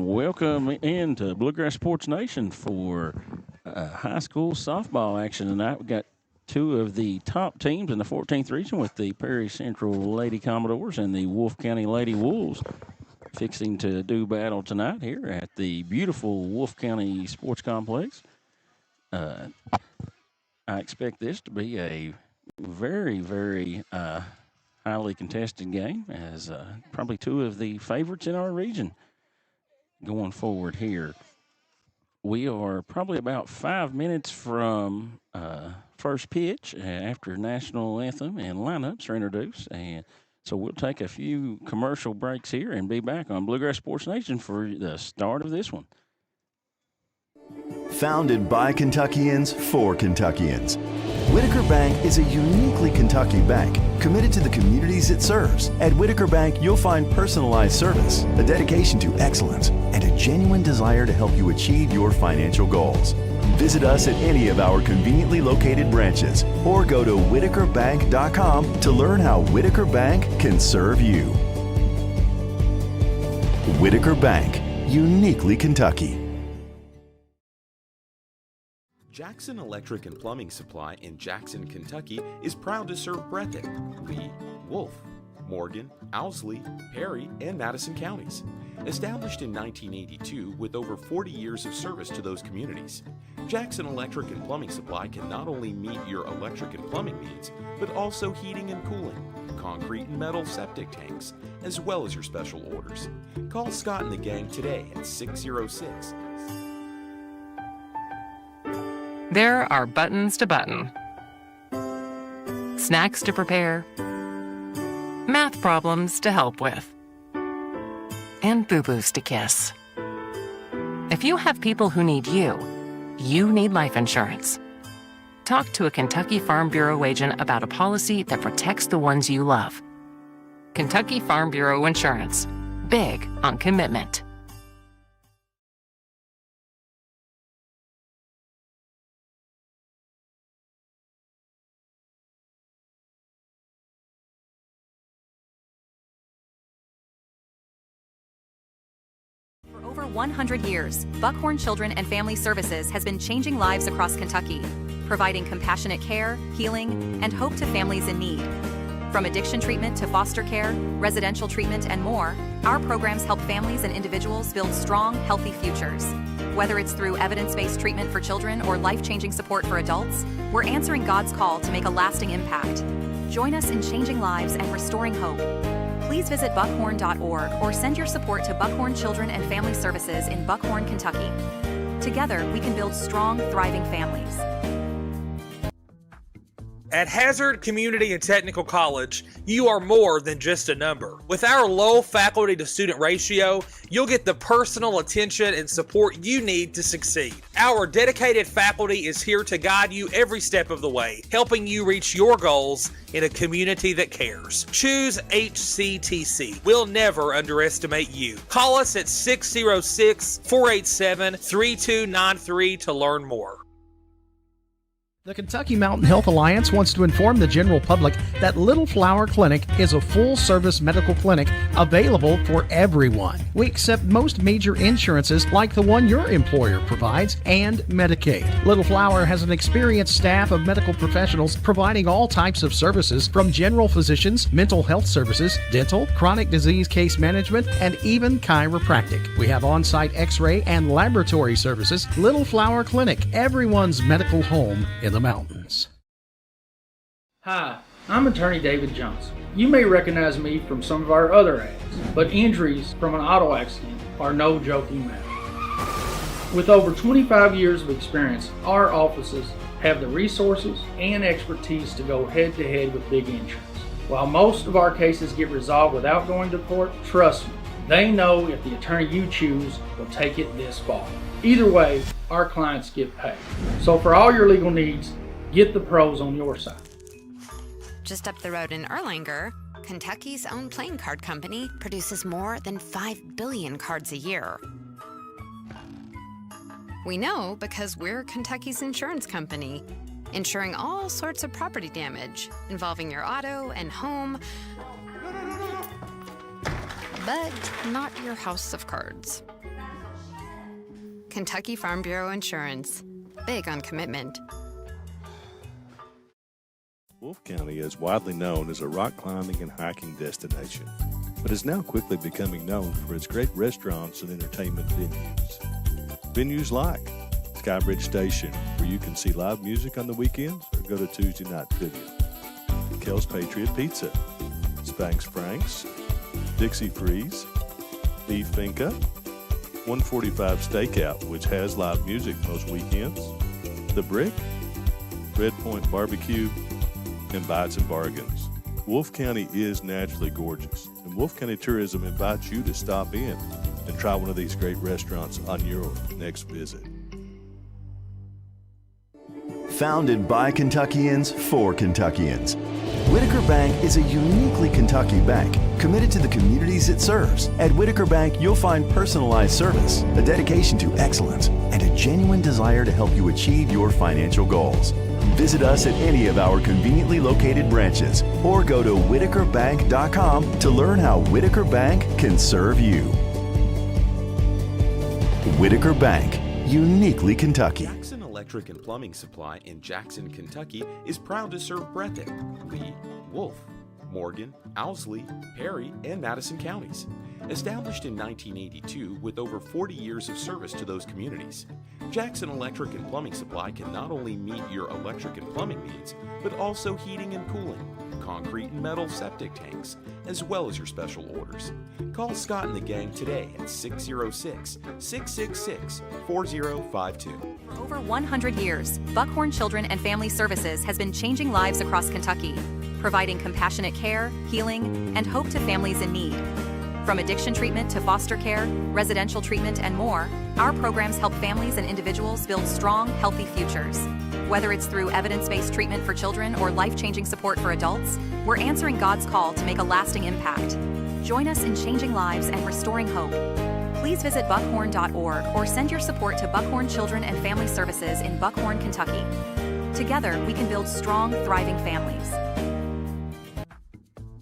Welcome into Bluegrass Sports Nation for high school softball action tonight. We've got two of the top teams in the 14th region with the Perry Central Lady Commodores and the Wolfe County Lady Wolves fixing to do battle tonight here at the beautiful Wolfe County Sports Complex. I expect this to be a very, very highly contested game, as probably two of the favorites in our region going forward here. We are probably about 5 minutes from first pitch after national anthem and lineups are introduced. And so we'll take a few commercial breaks here and be back on Bluegrass Sports Nation for the start of this one. Founded by Kentuckians for Kentuckians, Whitaker Bank is a uniquely Kentucky bank committed to the communities it serves. At Whitaker Bank, you'll find personalized service, a dedication to excellence, and a genuine desire to help you achieve your financial goals. Visit us at any of our conveniently located branches or go to whitakerbank.com to learn how Whitaker Bank can serve you. Whitaker Bank, uniquely Kentucky. Jackson Electric and Plumbing Supply in Jackson, Kentucky is proud to serve Breathitt, Lee, Wolfe, Morgan, Owsley, Perry, and Madison counties. Established in 1982 with over 40 years of service to those communities, Jackson Electric and Plumbing Supply can not only meet your electric and plumbing needs, but also heating and cooling, concrete and metal septic tanks, as well as your special orders. Call Scott and the gang today at 606. There are buttons to button, snacks to prepare, math problems to help with, and boo-boos to kiss. If you have people who need you, you need life insurance. Talk to a Kentucky Farm Bureau agent about a policy that protects the ones you love. Kentucky Farm Bureau Insurance. Big on commitment. For over 100 years, Buckhorn Children and Family Services has been changing lives across Kentucky, providing compassionate care, healing, and hope to families in need. From addiction treatment to foster care, residential treatment, and more, our programs help families and individuals build strong, healthy futures. Whether it's through evidence-based treatment for children or life-changing support for adults, we're answering God's call to make a lasting impact. Join us in changing lives and restoring hope. Please visit buckhorn.org or send your support to Buckhorn Children and Family Services in Buckhorn, Kentucky. Together, we can build strong, thriving families. At Hazard Community and Technical College, you are more than just a number. With our low faculty to student ratio, you'll get the personal attention and support you need to succeed. Our dedicated faculty is here to guide you every step of the way, helping you reach your goals in a community that cares. Choose HCTC. We'll never underestimate you. Call us at 606-487-3293 to learn more. The Kentucky Mountain Health Alliance wants to inform the general public that Little Flower Clinic is a full-service medical clinic available for everyone. We accept most major insurances like the one your employer provides and Medicaid. Little Flower has an experienced staff of medical professionals providing all types of services from general physicians, mental health services, dental, chronic disease case management, and even chiropractic. We have on-site x-ray and laboratory services. Little Flower Clinic, everyone's medical home in the mountains. Hi, I'm attorney David Johnson. You may recognize me from some of our other ads, but injuries from an auto accident are no joking matter. With over 25 years of experience, our offices have the resources and expertise to go head-to-head with big insurance. While most of our cases get resolved without going to court, trust me, they know if the attorney you choose will take it this far. Either way, our clients get paid. So for all your legal needs, get the pros on your side. Just up the road in Erlanger, Kentucky's own playing card company produces more than 5 billion cards a year. We know because we're Kentucky's insurance company, insuring all sorts of property damage involving your auto and home, but not your house of cards. Kentucky Farm Bureau Insurance. Big on commitment. Wolfe County is widely known as a rock climbing and hiking destination, but is now quickly becoming known for its great restaurants and entertainment venues. Venues like Skybridge Station, where you can see live music on the weekends or go to Tuesday night trivia. Kel's Patriot Pizza, Spanx Frank's, Dixie Freeze, Beef Finca, 145 Stakeout, which has live music most weekends, The Brick, Red Point Barbecue, and Bites and Bargains. Wolfe County is naturally gorgeous, and Wolfe County Tourism invites you to stop in and try one of these great restaurants on your next visit. Founded by Kentuckians for Kentuckians, Whitaker Bank is a uniquely Kentucky bank committed to the communities it serves. At Whitaker Bank, you'll find personalized service, a dedication to excellence, and a genuine desire to help you achieve your financial goals. Visit us at any of our conveniently located branches or go to whitakerbank.com to learn how Whitaker Bank can serve you. Whitaker Bank, uniquely Kentucky. Jackson Electric and Plumbing Supply in Jackson, Kentucky is proud to serve Breathitt, Lee, Wolfe, Morgan, Owsley, Perry, and Madison counties. Established in 1982 with over 40 years of service to those communities, Jackson Electric and Plumbing Supply can not only meet your electric and plumbing needs, but also heating and cooling, concrete and metal septic tanks, as well as your special orders. Call Scott and the gang today at 606-666-4052. For over 100 years, Buckhorn Children and Family Services has been changing lives across Kentucky, providing compassionate care, healing, and hope to families in need. From addiction treatment to foster care, residential treatment, and more, our programs help families and individuals build strong, healthy futures. Whether it's through evidence-based treatment for children or life-changing support for adults, we're answering God's call to make a lasting impact. Join us in changing lives and restoring hope. Please visit buckhorn.org or send your support to Buckhorn Children and Family Services in Buckhorn, Kentucky. Together, we can build strong, thriving families.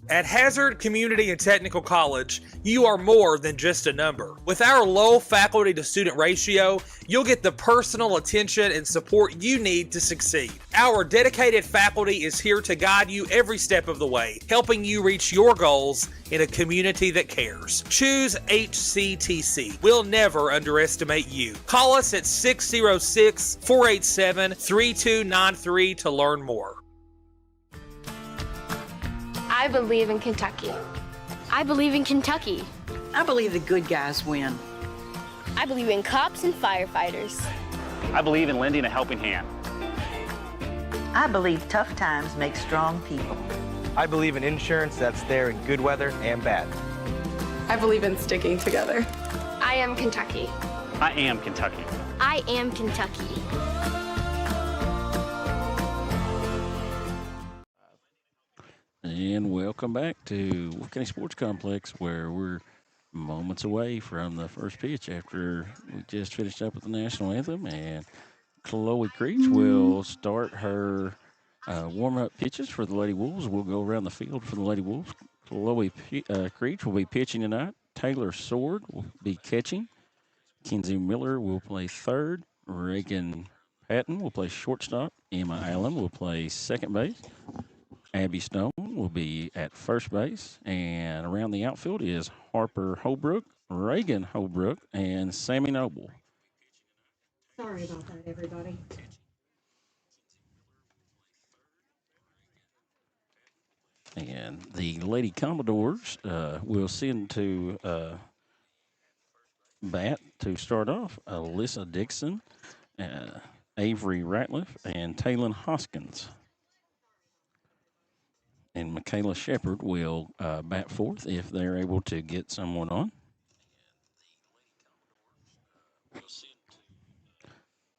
At Hazard Community and Technical College, you are more than just a number. With our low faculty to student ratio, you'll get the personal attention and support you need to succeed. Our dedicated faculty is here to guide you every step of the way, helping you reach your goals in a community that cares. Choose HCTC. We'll never underestimate you. Call us at 606-487-3293 to learn more. I believe in Kentucky. I believe in Kentucky. I believe the good guys win. I believe in cops and firefighters. I believe in lending a helping hand. I believe tough times make strong people. I believe in insurance that's there in good weather and bad. I believe in sticking together. I am Kentucky. I am Kentucky. I am Kentucky. And welcome back to Wolfe County Sports Complex, where we're moments away from the first pitch after we just finished up with the national anthem. And Chloe Creech will start her warm-up pitches for the Lady Wolves. We'll go around the field for the Lady Wolves. Chloe Creech will be pitching tonight. Taylor Sword will be catching. Kenzie Miller will play third. Reagan Patton will play shortstop. Emma Allen will play second base. Abby Stone will be at first base, and around the outfield is Harper Holbrook, Reagan Holbrook, and Sammy Noble. Sorry about that, everybody. And the Lady Commodores will send to bat to start off Alyssa Dixon, Avery Ratliff, and Taylon Hoskins. And Michaela Shepard will bat fourth if they're able to get someone on.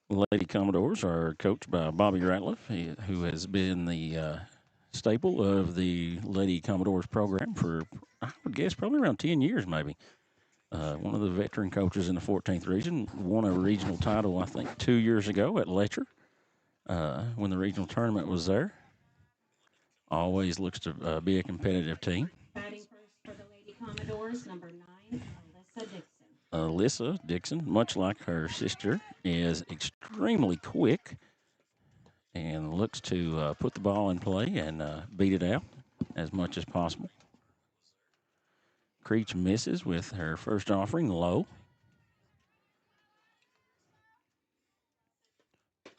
The Lady Commodores are coached by Bobby Ratliff, who has been the staple of the Lady Commodores program for, I would guess, probably around 10 years maybe. One of the veteran coaches in the 14th region, won a regional title, I think, 2 years ago at Letcher when the regional tournament was there. Always looks to be a competitive team. Batting first for the Lady Commodores, number 9, Alyssa Dixon. Alyssa Dixon, much like her sister, is extremely quick and looks to put the ball in play and beat it out as much as possible. Creech misses with her first offering low.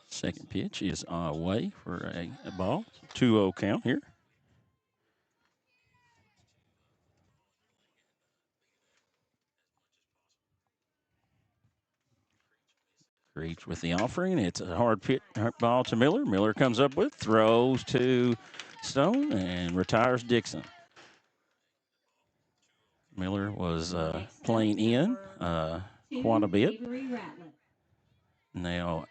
Second pitch is away for a ball. 2-0 count here. Creech with the offering. It's a hard ball to Miller. Miller comes up with, throws to Stone, and retires Dixon. Miller was playing in quite a bit. Now,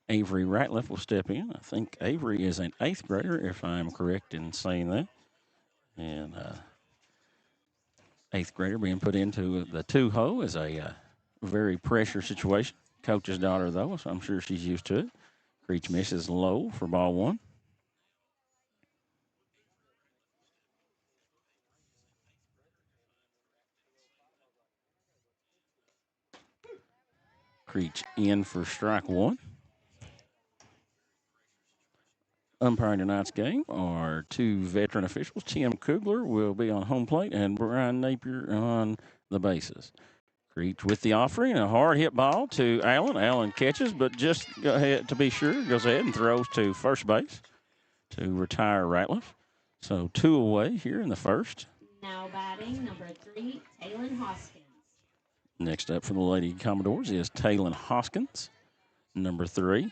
Avery Ratliff will step in. I think Avery is an 8th grader, if I'm correct in saying that. And 8th grader being put into the 2-hole is a very pressure situation. Coach's daughter, though, so I'm sure she's used to it. Creech misses low for ball 1. Creech in for strike 1. Umpiring tonight's game are 2 veteran officials. Tim Kugler will be on home plate and Brian Napier on the bases. Creech with the offering, a hard hit ball to Allen. Allen catches, but just go ahead to be sure, goes ahead and throws to first base to retire Ratliff. So 2 away here in the first. Now batting number 3, Taylon Hoskins. Next up for the Lady Commodores is Taylon Hoskins, number 3.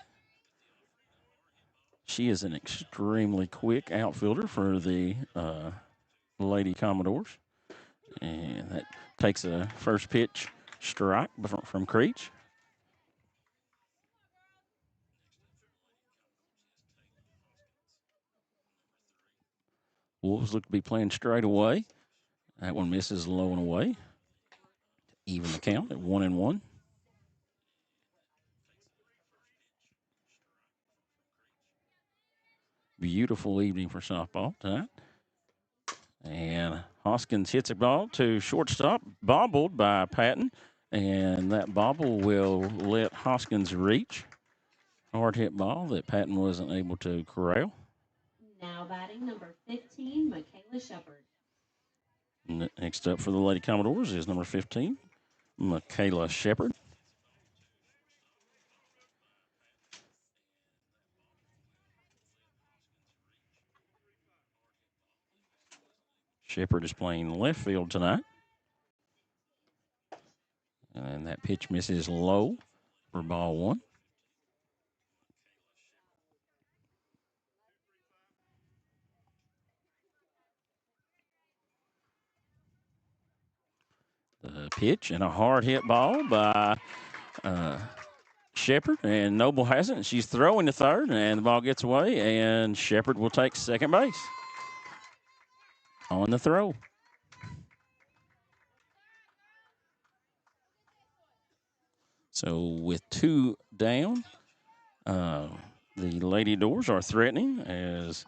She is an extremely quick outfielder for the Lady Commodores. And that takes a first pitch strike from Creech. Wolves look to be playing straight away. That one misses low and away. Even the count at 1-1. Beautiful evening for softball tonight. And Hoskins hits a ball to shortstop, bobbled by Patton. And that bobble will let Hoskins reach. Hard hit ball that Patton wasn't able to corral. Now batting number 15, Michaela Shepard. Next up for the Lady Commodores is number 15, Michaela Shepard. Shepard is playing left field tonight. And that pitch misses low for ball 1. The pitch and a hard hit ball by Shepard, and Noble has it. She's throwing to third, and the ball gets away, and Shepard will take second base on the throw. So with 2 down, the Lady Doors are threatening as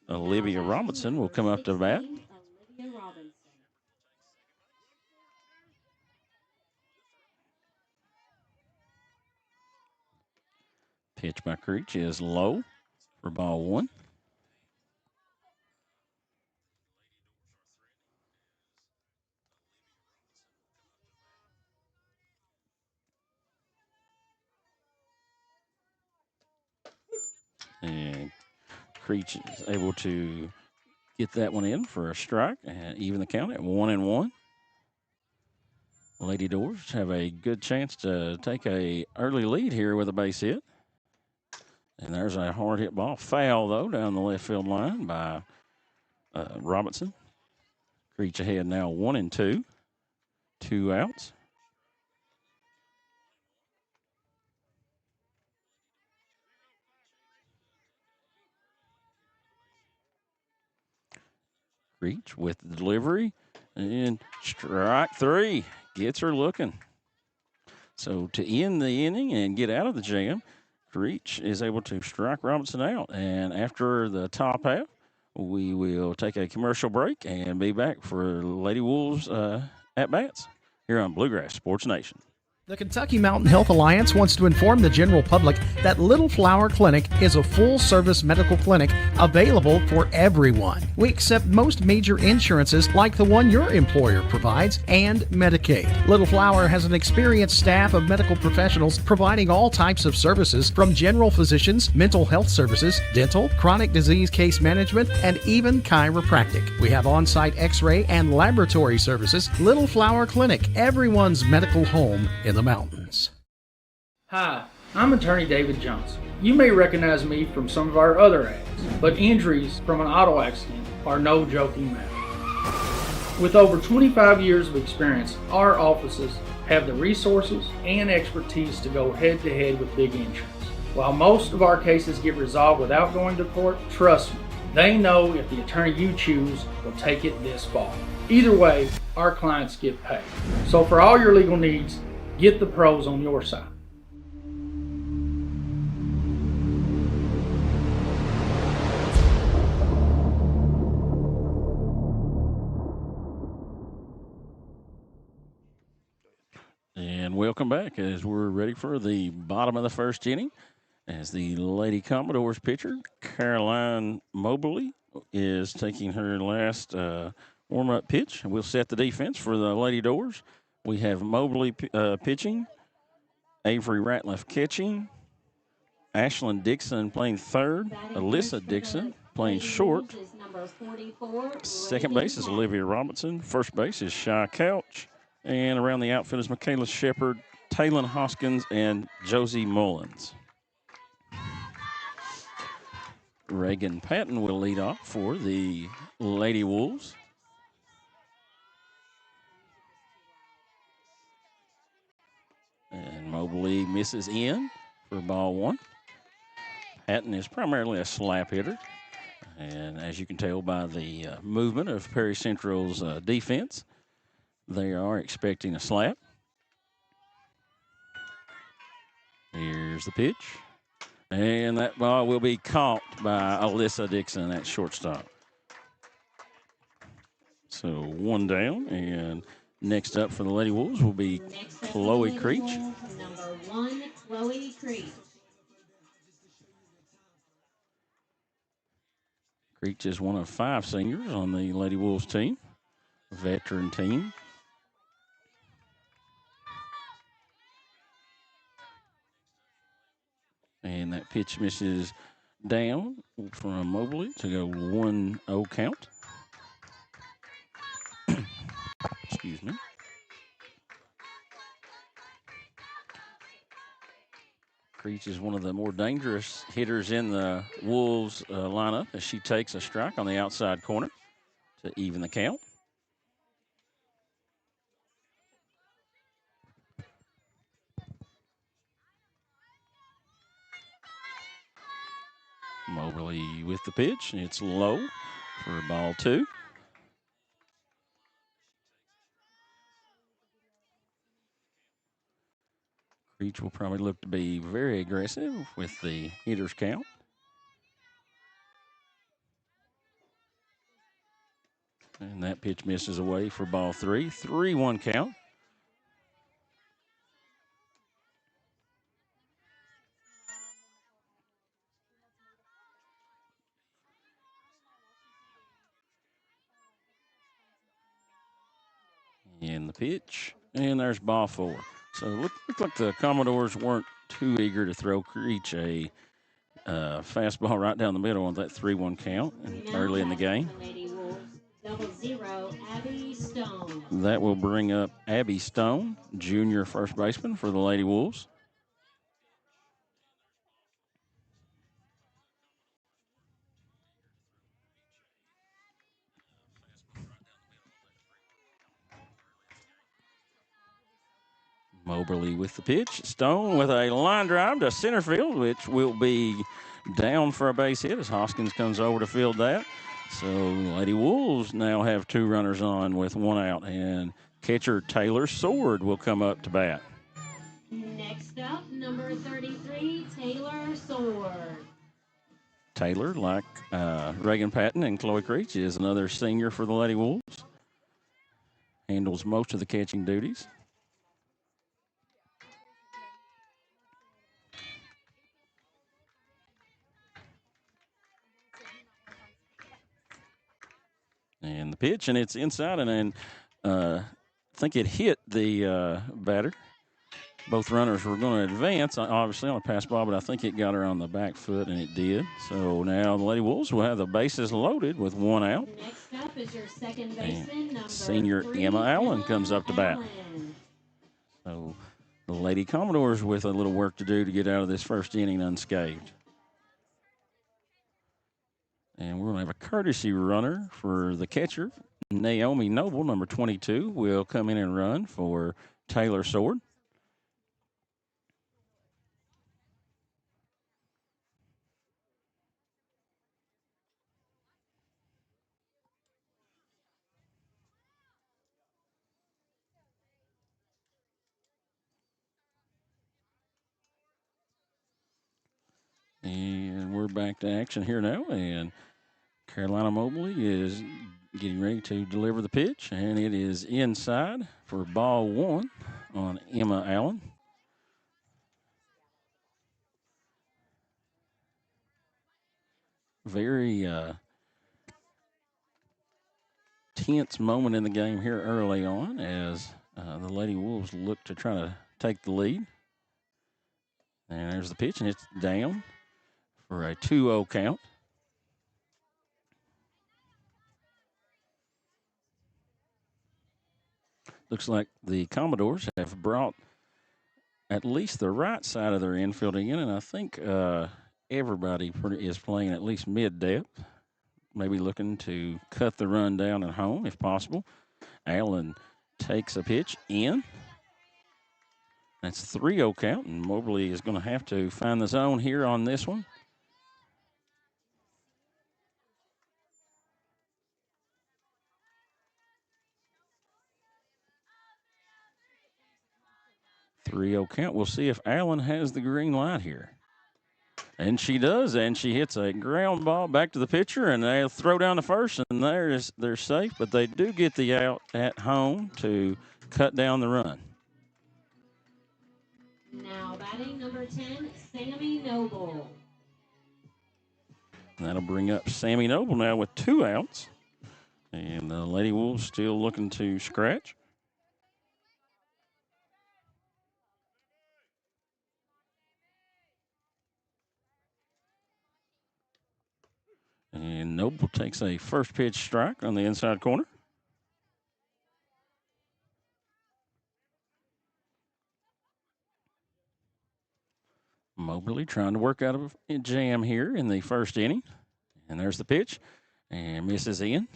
Olivia Robinson will come up to bat. Pitch by Creech is low for ball 1. And Creech is able to get that one in for a strike and even the count at 1-1. Lady Doors have a good chance to take a early lead here with a base hit. And there's a hard hit ball. Foul, though, down the left field line by Robinson. Creech ahead now 1-2. 2 outs. Creech with the delivery. And strike 3. Gets her looking. So to end the inning and get out of the jam, Creech is able to strike Robinson out. And after the top half, we will take a commercial break and be back for Lady Wolves at bats. here on Bluegrass Sports Nation. The Kentucky Mountain Health Alliance wants to inform the general public that Little Flower Clinic is a full-service medical clinic available for everyone. We accept most major insurances like the one your employer provides and Medicaid. Little Flower has an experienced staff of medical professionals providing all types of services from general physicians, mental health services, dental, chronic disease case management, and even chiropractic. We have on-site x-ray and laboratory services. Little Flower Clinic, everyone's medical home in the mountains. Hi, I'm attorney David Johnson. You may recognize me from some of our other ads, but injuries from an auto accident are no joking matter. With over 25 years of experience, our offices have the resources and expertise to go head to head with big insurance. While most of our cases get resolved without going to court, trust me, they know if the attorney you choose will take it this far. Either way, our clients get paid. So for all your legal needs, get the pros on your side. And welcome back as we're ready for the bottom of the first inning. As the Lady Commodores pitcher, Caroline Mobley, is taking her last warm-up pitch. We'll set the defense for the Lady Doors. We have Mobley pitching, Avery Ratliff catching, Ashlyn Dixon playing third, Alyssa Dixon playing short. Second base is Olivia Robinson. First base is Shy Couch. And around the outfield is Michaela Shepard, Taylon Hoskins, and Josie Mullins. Reagan Patton will lead off for the Lady Wolves. And Mobley misses in for ball one. Patton is primarily a slap hitter. And as you can tell by the movement of Perry Central's defense, they are expecting a slap. Here's the pitch. And that ball will be caught by Alyssa Dixon at shortstop. So one down, and next up for the Lady Wolves will be Chloe Creech. Number 1, Chloe Creech. Creech is one of 5 seniors on the Lady Wolves team, veteran team. And that pitch misses down from Mobley to go 1-0 count. Excuse me. Creech is one of the more dangerous hitters in the Wolves lineup as she takes a strike on the outside corner to even the count. Mobley with the pitch. It's low for ball 2. Creech will probably look to be very aggressive with the hitter's count. And that pitch misses away for ball 3. 3-1 count. And the pitch. And there's ball 4. So look like the Commodores weren't too eager to throw Creech a fastball right down the middle on that 3-1 count early in the game. Abby Stone. That will bring up Abby Stone, junior first baseman for the Lady Wolves. Moberly with the pitch. Stone with a line drive to center field, which will be down for a base hit as Hoskins comes over to field that. So Lady Wolves now have 2 runners on with 1 out, and catcher Taylor Sword will come up to bat. Next up, number 33, Taylor Sword. Taylor, like Reagan Patton and Chloe Creech, is another senior for the Lady Wolves. Handles most of the catching duties. And the pitch, and it's inside, and I think it hit the batter. Both runners were going to advance, obviously, on a pass ball, but I think it got her on the back foot, and it did. So now the Lady Wolves will have the bases loaded with one out. Next up is your second baseman, number Senior 3, Emma Allen comes up to bat. Allen. So the Lady Commodores with a little work to do to get out of this first inning unscathed. And we're going to have a courtesy runner for the catcher. Naomi Noble, number 22, will come in and run for Taylor Sword. And we're back to action here now. And Carolina Mobley is getting ready to deliver the pitch. And it is inside for ball one on Emma Allen. Very tense moment in the game here early on as the Lady Wolves look to try to take the lead. And there's the pitch, and it's down for a 2-0 count. Looks like the Commodores have brought at least the right side of their infield in, and I think everybody is playing at least mid-depth, maybe looking to cut the run down at home if possible. Allen takes a pitch in. That's 3-0 count, and Mobley is going to have to find the zone here on this one. Count. We'll see if Allen has the green light here. And she does, and she hits a ground ball back to the pitcher, and they'll throw down the first, and they're safe, but they do get the out at home to cut down the run. Now batting number 10, Sammy Noble. That'll bring up Sammy Noble now with 2 outs. And the Lady Wolves still looking to scratch. And Noble takes a first pitch strike on the inside corner. Mobley trying to work out of a jam here in the first inning. And there's the pitch. And misses in.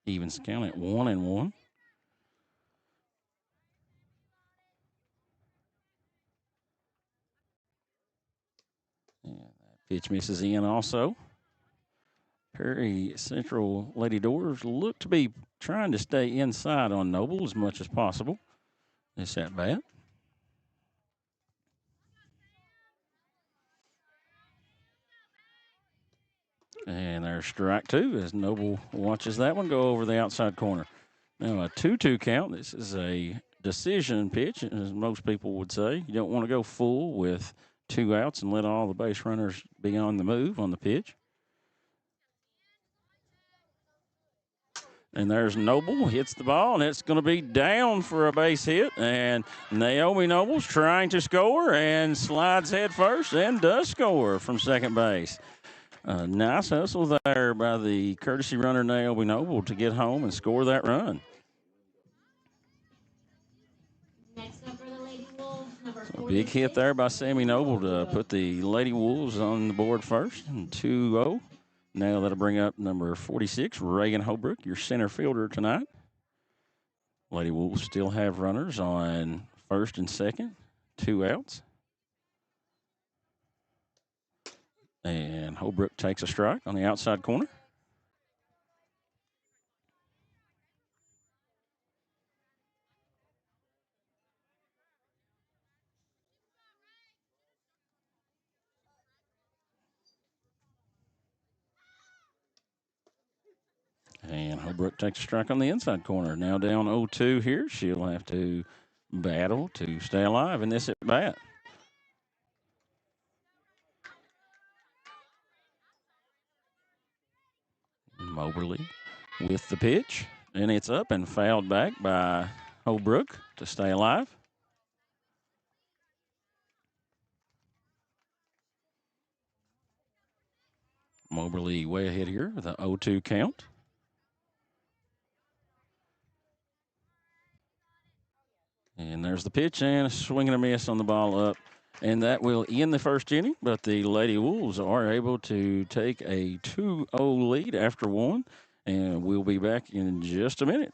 Evens count at 1-1. And that pitch misses in also. Perry Central Lady Doors look to be trying to stay inside on Noble as much as possible. This at bat. And there's strike 2 as Noble watches that one go over the outside corner. Now a 2-2 count. This is a decision pitch, as most people would say. You don't want to go full with 2 outs and let all the base runners be on the move on the pitch. And there's Noble, hits the ball, and it's going to be down for a base hit. And Naomi Noble's trying to score and slides head first and does score from second base. Nice hustle there by the courtesy runner Naomi Noble to get home and score that run. Next up for the Lady Wolves, number 46. A big hit there by Sammy Noble to put the Lady Wolves on the board first, and 2-0. Now that'll bring up number 46, Reagan Holbrook, your center fielder tonight. Lady Wolves still have runners on first and second, 2 outs. And Holbrook takes a strike on the outside corner. And Holbrook takes a strike on the inside corner. Now down 0-2 here. She'll have to battle to stay alive in this at bat. Moberly with the pitch, and it's up and fouled back by Holbrook to stay alive. Moberly way ahead here with an 0-2 count. And there's the pitch and a swing and a miss on the ball up. And that will end the first inning, but the Lady Wolves are able to take a 2-0 lead after one. And we'll be back in just a minute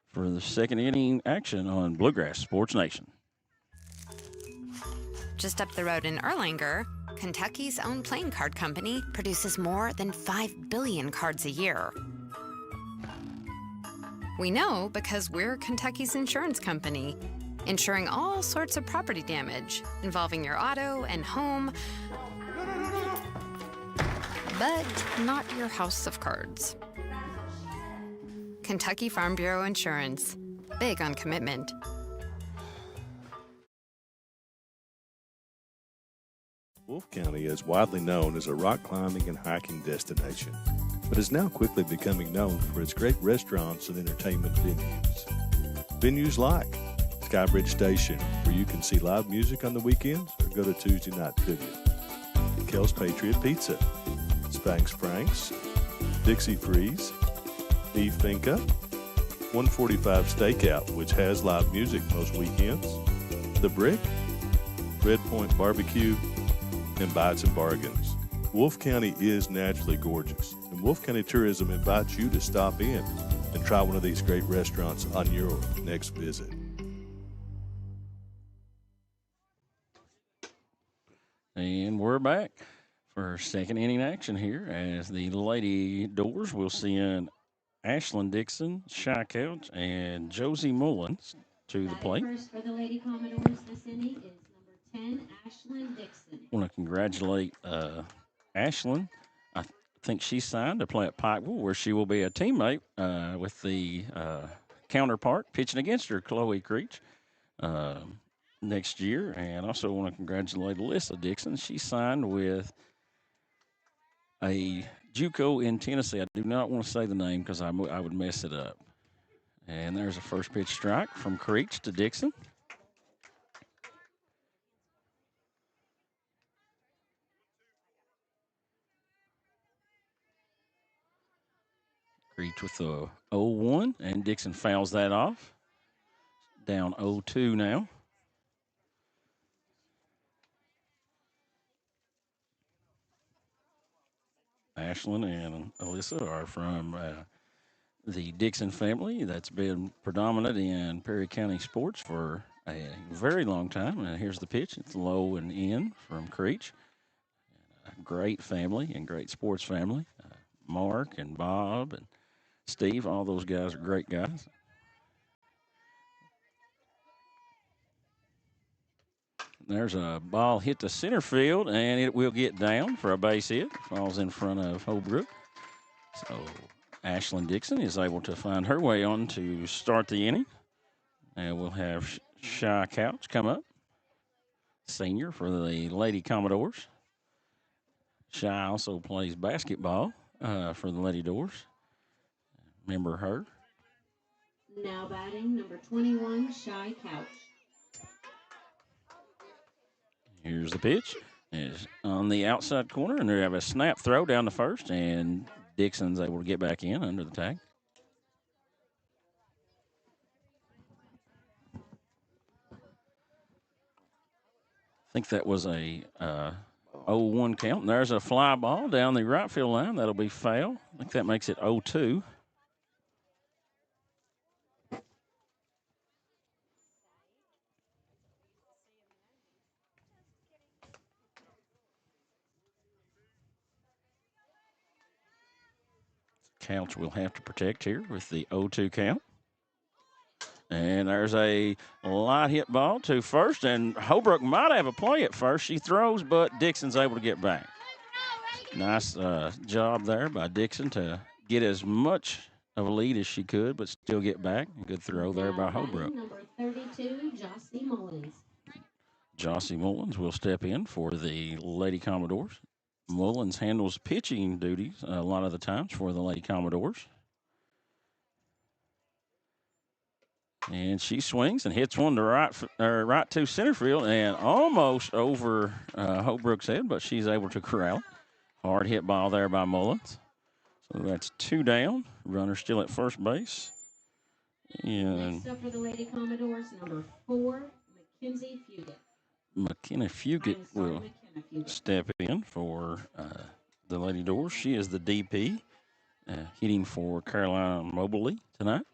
for the second inning action on Bluegrass Sports Nation. Just up the road in Erlanger, Kentucky's own playing card company produces more than 5 billion cards a year. We know because we're Kentucky's insurance company, insuring all sorts of property damage involving your auto and home, but not your house of cards. Kentucky Farm Bureau Insurance. Big on commitment. Wolfe County is widely known as a rock climbing and hiking destination, but is now quickly becoming known for its great restaurants and entertainment venues. Venues like Skybridge Station, where you can see live music on the weekends or go to Tuesday night trivia. Kel's Patriot Pizza, Spanx Franks, Dixie Freeze, Eve Finca, 145 Stakeout, which has live music most weekends, The Brick, Red Point Barbecue, and Bites and Bargains. Wolfe County is naturally gorgeous, and Wolfe County Tourism invites you to stop in and try one of these great restaurants on your next visit. And we're back for second inning action here as the Lady Doors will send Ashlyn Dixon, Shy Couch, and Josie Mullins to the plate. First for the Lady Commodores this inning is number 10, Ashlyn Dixon. I want to congratulate Ashlyn. I think she signed to play at Pikeville, where she will be a teammate with the counterpart pitching against her, Chloe Creech, next year. And also want to congratulate Alyssa Dixon. She signed with a JUCO in Tennessee. I do not want to say the name because I would mess it up. And there's a first pitch strike from Creech to Dixon. Creech with the 0-1, and Dixon fouls that off. Down 0-2 now. Ashlyn and Alyssa are from the Dixon family that's been predominant in Perry County sports for a very long time. And here's the pitch. It's low and in from Creech. A great family and great sports family. Mark and Bob and Steve, all those guys are great guys. There's a ball hit to center field, and it will get down for a base hit. Falls in front of Holbrook. So Ashlyn Dixon is able to find her way on to start the inning. And we'll have Shy Couch come up, senior for the Lady Commodores. Shy also plays basketball for the Lady Doors. Remember her. Now batting number 21, Shy Couch. Here's the pitch. It's on the outside corner, and they have a snap throw down to first, and Dixon's able to get back in under the tag. I think that was a 0-1 count. And there's a fly ball down the right field line. That'll be foul. I think that makes it 0-2. Couch will have to protect here with the 0-2 count. And there's a light hit ball to first, and Holbrook might have a play at first. She throws, but Dixon's able to get back. Nice job there by Dixon to get as much of a lead as she could, but still get back. Good throw there by Holbrook. Number 32, Josie Mullins. Josie Mullins will step in for the Lady Commodores. Mullins handles pitching duties a lot of the times for the Lady Commodores. And she swings and hits one to right to center field and almost over Holbrook's head, but she's able to corral it. Hard hit ball there by Mullins. So that's 2 down. Runner still at first base. And Next up for the Lady Commodores, number 4, Mackenzie Fugit. McKenna Fugit will step in for the Lady Doors. She is the DP, hitting for Carolina Mobley tonight.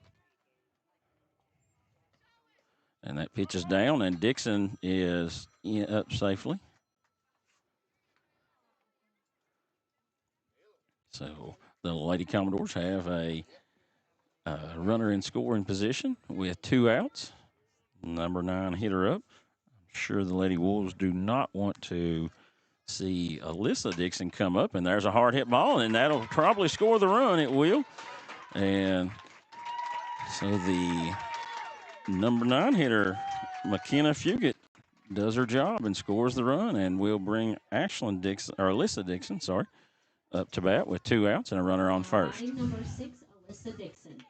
And that pitch is down, and Dixon is up safely. So the Lady Commodores have a runner in scoring position with 2 outs. Number 9 hit her up. I'm sure the Lady Wolves do not want to see Alyssa Dixon come up, and there's a hard hit ball, and that'll probably score the run. It will. And so the number 9 hitter, McKenna Fugit, does her job and scores the run, and will bring Alyssa Dixon, up to bat with 2 outs and a runner on first. Number 6, Alyssa Dixon.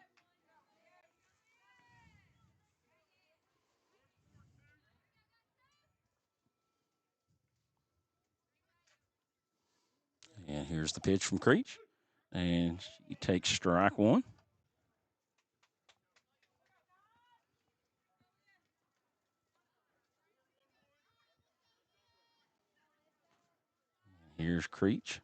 And here's the pitch from Creech, and she takes strike 1. Here's Creech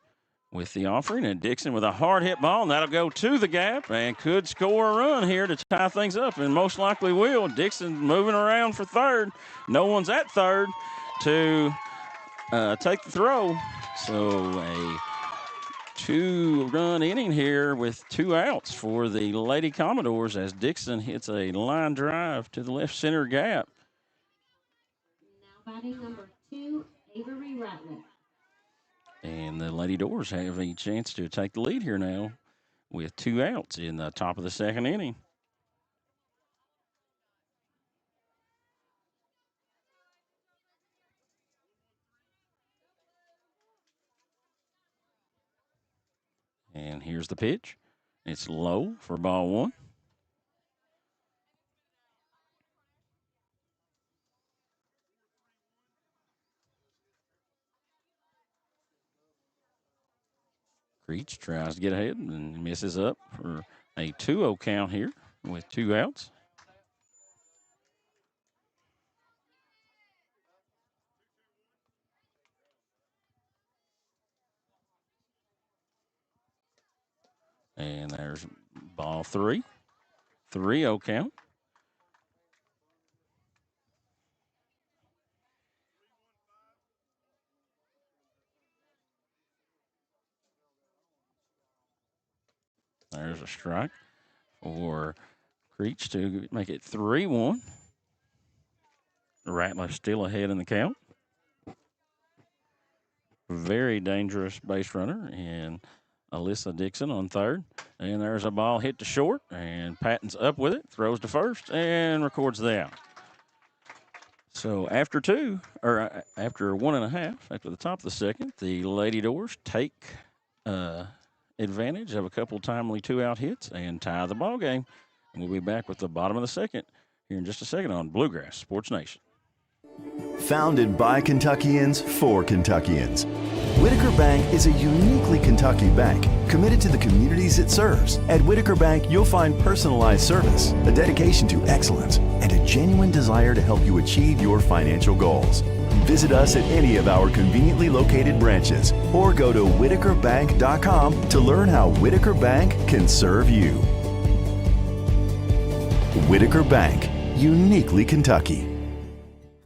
with the offering, and Dixon with a hard hit ball, and that'll go to the gap and could score a run here to tie things up, and most likely will. Dixon moving around for third. No one's at third to take the throw. So a 2-run inning here with 2 outs for the Lady Commodores as Dixon hits a line drive to the left center gap. Now batting number 2, Avery Ratliff. And the Lady Doors have a chance to take the lead here now with 2 outs in the top of the 2nd inning. And here's the pitch. It's low for ball 1. Creech tries to get ahead and misses up for a 2-0 count here with 2 outs. And there's ball 3. 3-0 count. There's a strike for Creech to make it 3-1. Ratliff still ahead in the count. Very dangerous base runner, and Alyssa Dixon on third. And there's a ball hit to short, and Patton's up with it, throws to first, and records the out. So after 1.5, after the top of the 2nd, the Lady Doors take advantage of a couple timely 2-out hits and tie the ball game. And we'll be back with the bottom of the 2nd here in just a second on Bluegrass Sports Nation. Founded by Kentuckians for Kentuckians, Whitaker Bank is a uniquely Kentucky bank committed to the communities it serves. At Whitaker Bank, you'll find personalized service, a dedication to excellence, and a genuine desire to help you achieve your financial goals. Visit us at any of our conveniently located branches or go to whitakerbank.com to learn how Whitaker Bank can serve you. Whitaker Bank, uniquely Kentucky.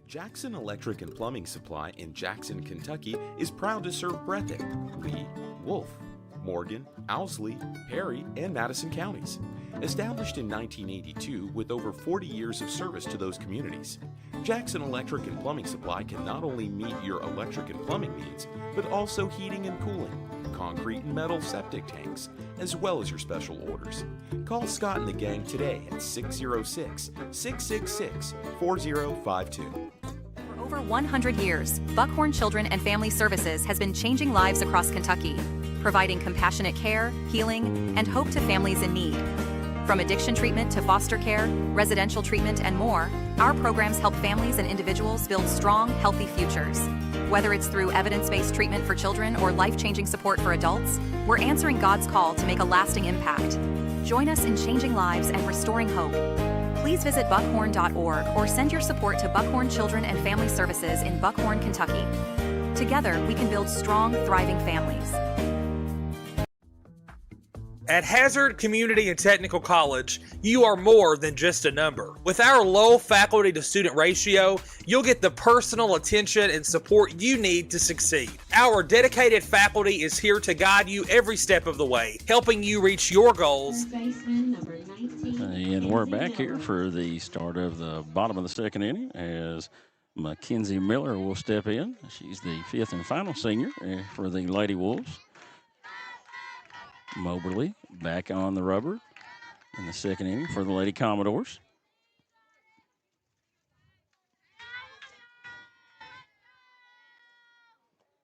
Jackson Electric and Plumbing Supply in Jackson, Kentucky is proud to serve Breathitt, Lee, Wolfe, Morgan, Owsley, Perry, and Madison counties. Established in 1982 with over 40 years of service to those communities, Jackson Electric and Plumbing Supply can not only meet your electric and plumbing needs, but also heating and cooling, concrete and metal septic tanks, as well as your special orders. Call Scott and the gang today at 606-666-4052. For over 100 years, Buckhorn Children and Family Services has been changing lives across Kentucky, providing compassionate care, healing, and hope to families in need. From addiction treatment to foster care, residential treatment, and more, our programs help families and individuals build strong, healthy futures. Whether it's through evidence-based treatment for children or life-changing support for adults, we're answering God's call to make a lasting impact. Join us in changing lives and restoring hope. Please visit buckhorn.org or send your support to Buckhorn Children and Family Services in Buckhorn, Kentucky. Together, we can build strong, thriving families. At Hazard Community and Technical College, you are more than just a number. With our low faculty to student ratio, you'll get the personal attention and support you need to succeed. Our dedicated faculty is here to guide you every step of the way, helping you reach your goals. And we're back here for the start of the bottom of the second inning as Mackenzie Miller will step in. She's the fifth and final senior for the Lady Wolves. Moberly back on the rubber in the second inning for the Lady Commodores.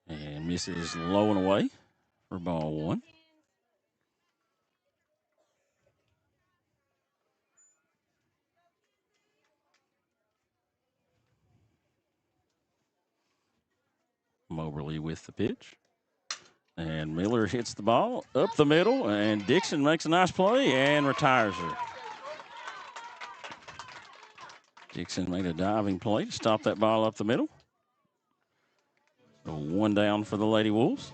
And misses low and away for ball one. Moberly with the pitch. And Miller hits the ball up the middle, and Dixon makes a nice play and retires her. Dixon made a diving play to stop that ball up the middle. So one down for the Lady Wolves.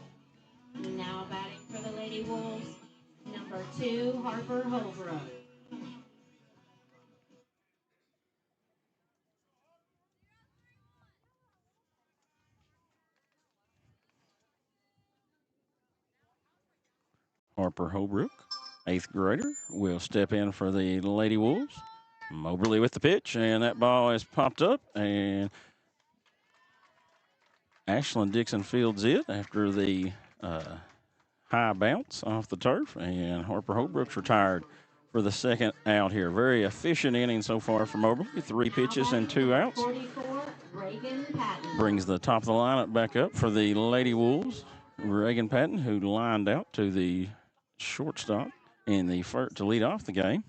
Now batting for the Lady Wolves, number 2, Harper Holbrook. Harper Holbrook, 8th grader, will step in for the Lady Wolves. Moberly with the pitch, and that ball is popped up, and Ashlyn Dixon fields it after the high bounce off the turf, and Harper Holbrook's retired for the second out here. Very efficient inning so far for Moberly. 3 pitches and 2 outs. Brings the top of the lineup back up for the Lady Wolves. Reagan Patton, who lined out to the shortstop in the first to lead off the game.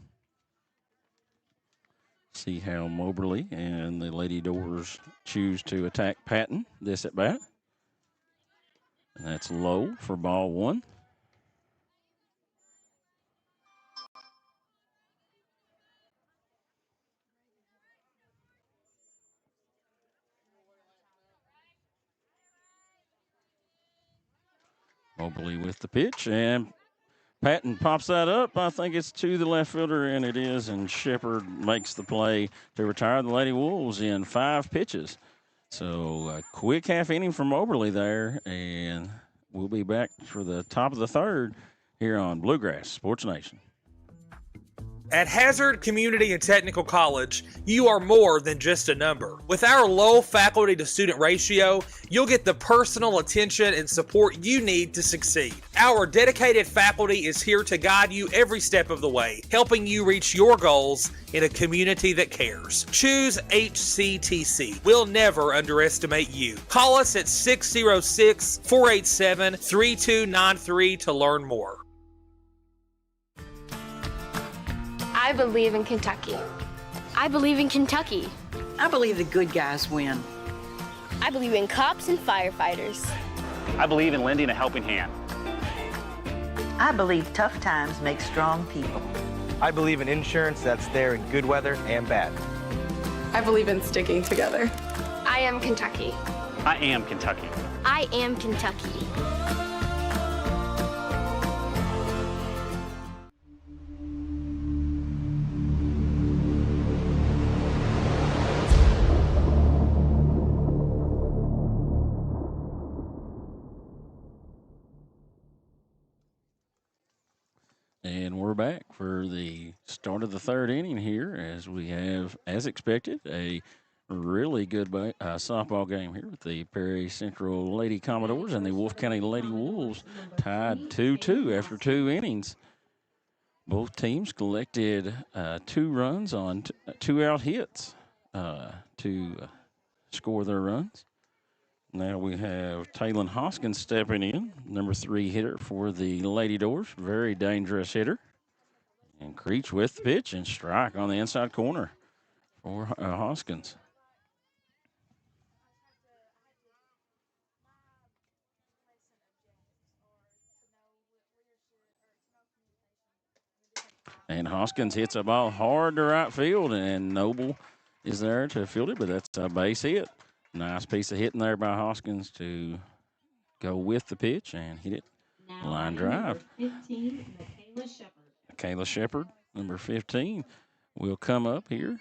See how Moberly and the Lady Doors choose to attack Patton this at bat. And that's low for ball one. Moberly with the pitch, and Patton pops that up. I think it's to the left fielder, and it is, and Shepard makes the play to retire the Lady Wolves in 5 pitches. So a quick half inning from Moberly there, and we'll be back for the top of the third here on Bluegrass Sports Nation. At Hazard Community and Technical College, you are more than just a number. With our low faculty to student ratio, you'll get the personal attention and support you need to succeed. Our dedicated faculty is here to guide you every step of the way, helping you reach your goals in a community that cares. Choose HCTC. We'll never underestimate you. Call us at 606-487-3293 to learn more. I believe in Kentucky. I believe in Kentucky. I believe the good guys win. I believe in cops and firefighters. I believe in lending a helping hand. I believe tough times make strong people. I believe in insurance that's there in good weather and bad. I believe in sticking together. I am Kentucky. I am Kentucky. I am Kentucky. And we're back for the start of the third inning here as we have, as expected, a really good softball game here with the Perry Central Lady Commodores and the Wolfe County Lady Wolves tied 2-2 after 2 innings. Both teams collected 2 runs on 2 out hits to score their runs. Now we have Taylon Hoskins stepping in, number 3 hitter for the Lady Doors. Very dangerous hitter. And Creech with the pitch and strike on the inside corner for Hoskins. And Hoskins hits a ball hard to right field, and Noble is there to field it, but that's a base hit. Nice piece of hitting there by Hoskins to go with the pitch and hit it. Line drive. 15, Michaela Shepard. Michaela Shepard, number 15, will come up here.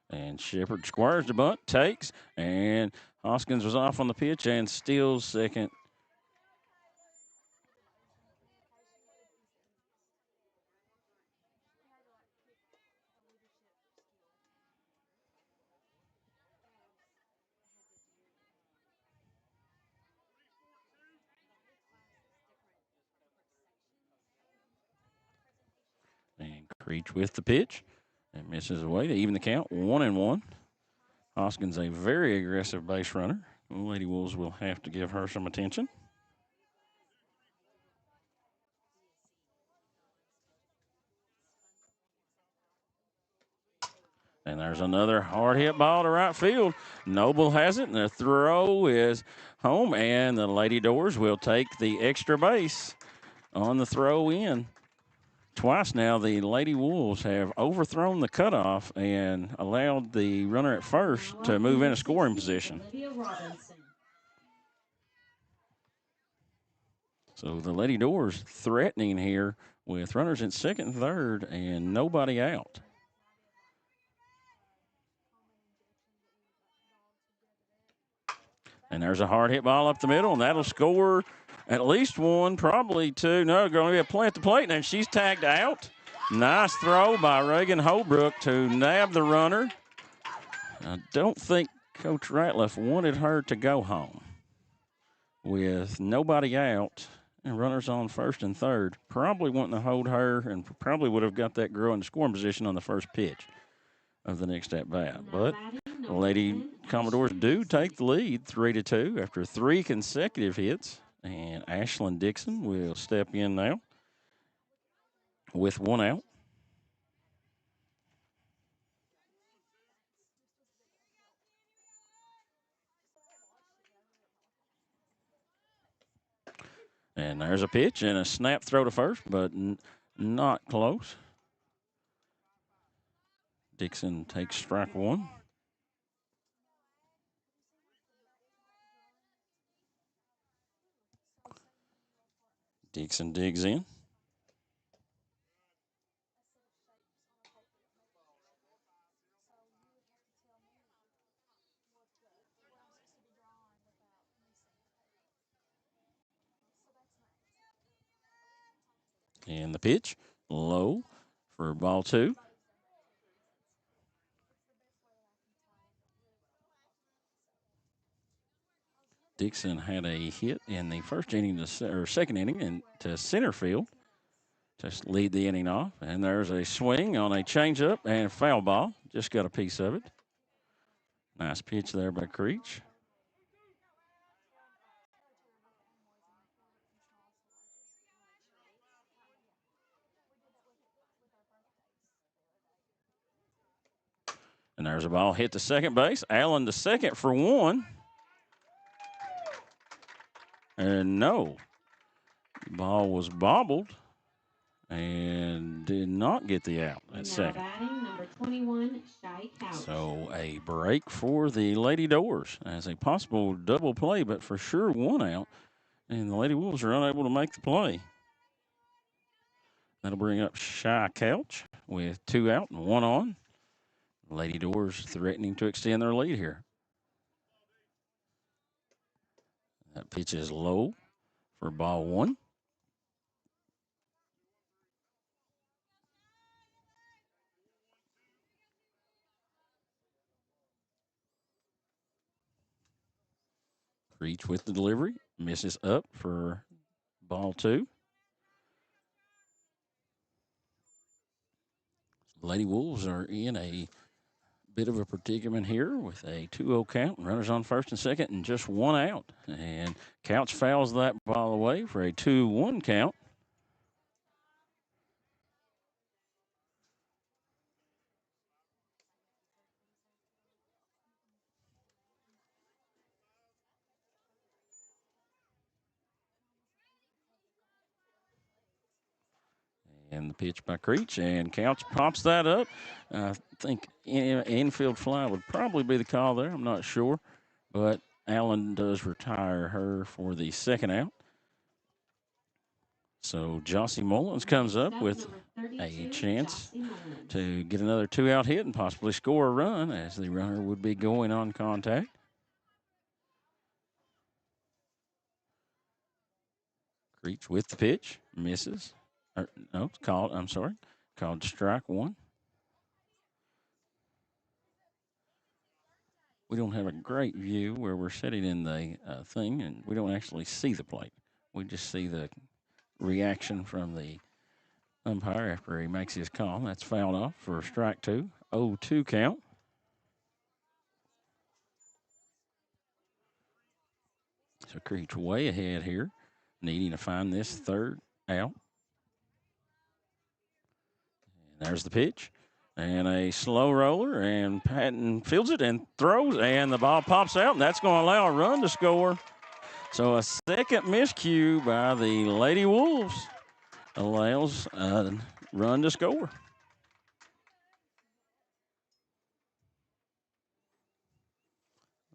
And Shepard squares the bunt, takes, and Hoskins was off on the pitch and steals second. And Creech with the pitch and misses away to even the count, 1-1. Hoskins, a very aggressive base runner. Lady Wolves will have to give her some attention. And there's another hard hit ball to right field. Noble has it, and the throw is home, and the Lady Doors will take the extra base on the throw in. Twice now, the Lady Wolves have overthrown the cutoff and allowed the runner at first to move in a scoring position. So the Lady Doors threatening here with runners in second and third and nobody out. And there's a hard hit ball up the middle, and that'll score at least one, probably two. No, going to be a play at the plate, and she's tagged out. Nice throw by Reagan Holbrook to nab the runner. I don't think Coach Ratliff wanted her to go home. With nobody out and runners on first and third, probably wanting to hold her and probably would have got that girl in scoring position on the first pitch of the next at bat. But the Lady Commodores do take the lead 3-2 after 3 consecutive hits. And Ashlyn Dixon will step in now with 1 out. And there's a pitch and a snap throw to first, but not close. Dixon takes strike 1. Dixon digs in. And the pitch, low for ball 2. Dixon had a hit in the first inning or second inning into center field to lead the inning off. And there's a swing on a changeup and foul ball. Just got a piece of it. Nice pitch there by Creech. And there's a ball hit to second base. Allen to second for 1. And no. The ball was bobbled and did not get the out at second. Batting, number 21, Shy Couch. So a break for the Lady Doors as a possible double play, but for sure 1 out. And the Lady Wolves are unable to make the play. That'll bring up Shy Couch with 2 out and 1 on. Lady Doors threatening to extend their lead here. That pitch is low for ball 1. Reach with the delivery. Misses up for ball 2. Lady Wolves are in a bit of a predicament here with a 2-0 count, runners on first and second, and just one out. And Couch fouls that ball away for a 2-1 count. And the pitch by Creech, and Couch pops that up. I think infield fly would probably be the call there. I'm not sure. But Allen does retire her for the second out. So Jossie Mullins comes up with a chance to get another 2-out hit and possibly score a run, as the runner would be going on contact. Creech with the pitch, misses. No, it's called, I'm sorry, called strike one. We don't have a great view where we're sitting in the thing, and we don't actually see the plate. We just see the reaction from the umpire after he makes his call. That's fouled off for strike two, 0-2 count. So Creech way ahead here, needing to find this third out. And there's the pitch. And a slow roller, and Patton fields it and throws, and the ball pops out, and that's going to allow a run to score. So a second miscue by the Lady Wolves allows a run to score.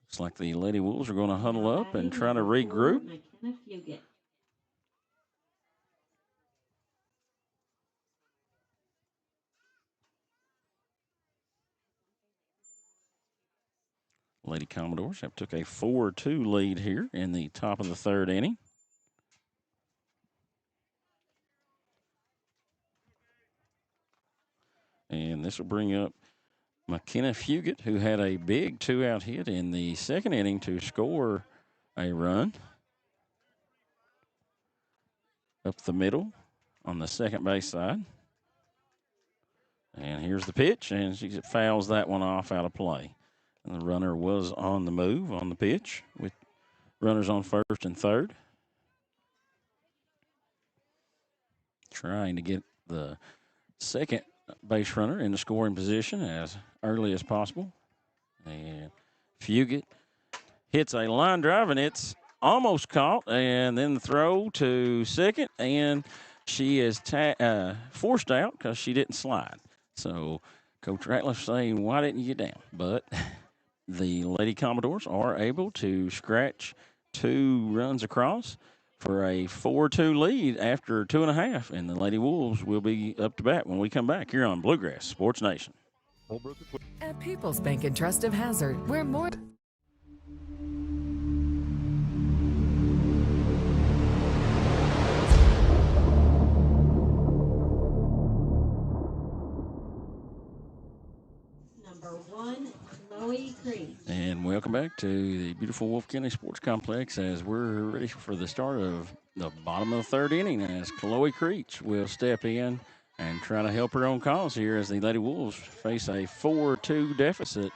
Looks like the Lady Wolves are going to huddle up and try to regroup. Lady Commodores have took a 4-2 lead here in the top of the third inning. And this will bring up McKenna Fugit, who had a big 2-out hit in the second inning to score a run. Up the middle on the second base side. And here's the pitch, and she fouls that one off out of play. And the runner was on the move on the pitch with runners on first and third. Trying to get the second base runner in the scoring position as early as possible. And Fugit hits a line drive, and it's almost caught. And then the throw to second, and she is forced out because she didn't slide. So Coach Ratliff saying, why didn't you get down? But the Lady Commodores are able to scratch 2 runs across for a 4-2 lead after 2.5, and the Lady Wolves will be up to bat when we come back here on Bluegrass Sports Nation. At People's Bank and Trust of Hazard, we're more. And welcome back to the beautiful Wolfe County Sports Complex as we're ready for the start of the bottom of the third inning as Chloe Creech will step in and try to help her own cause here as the Lady Wolves face a 4-2 deficit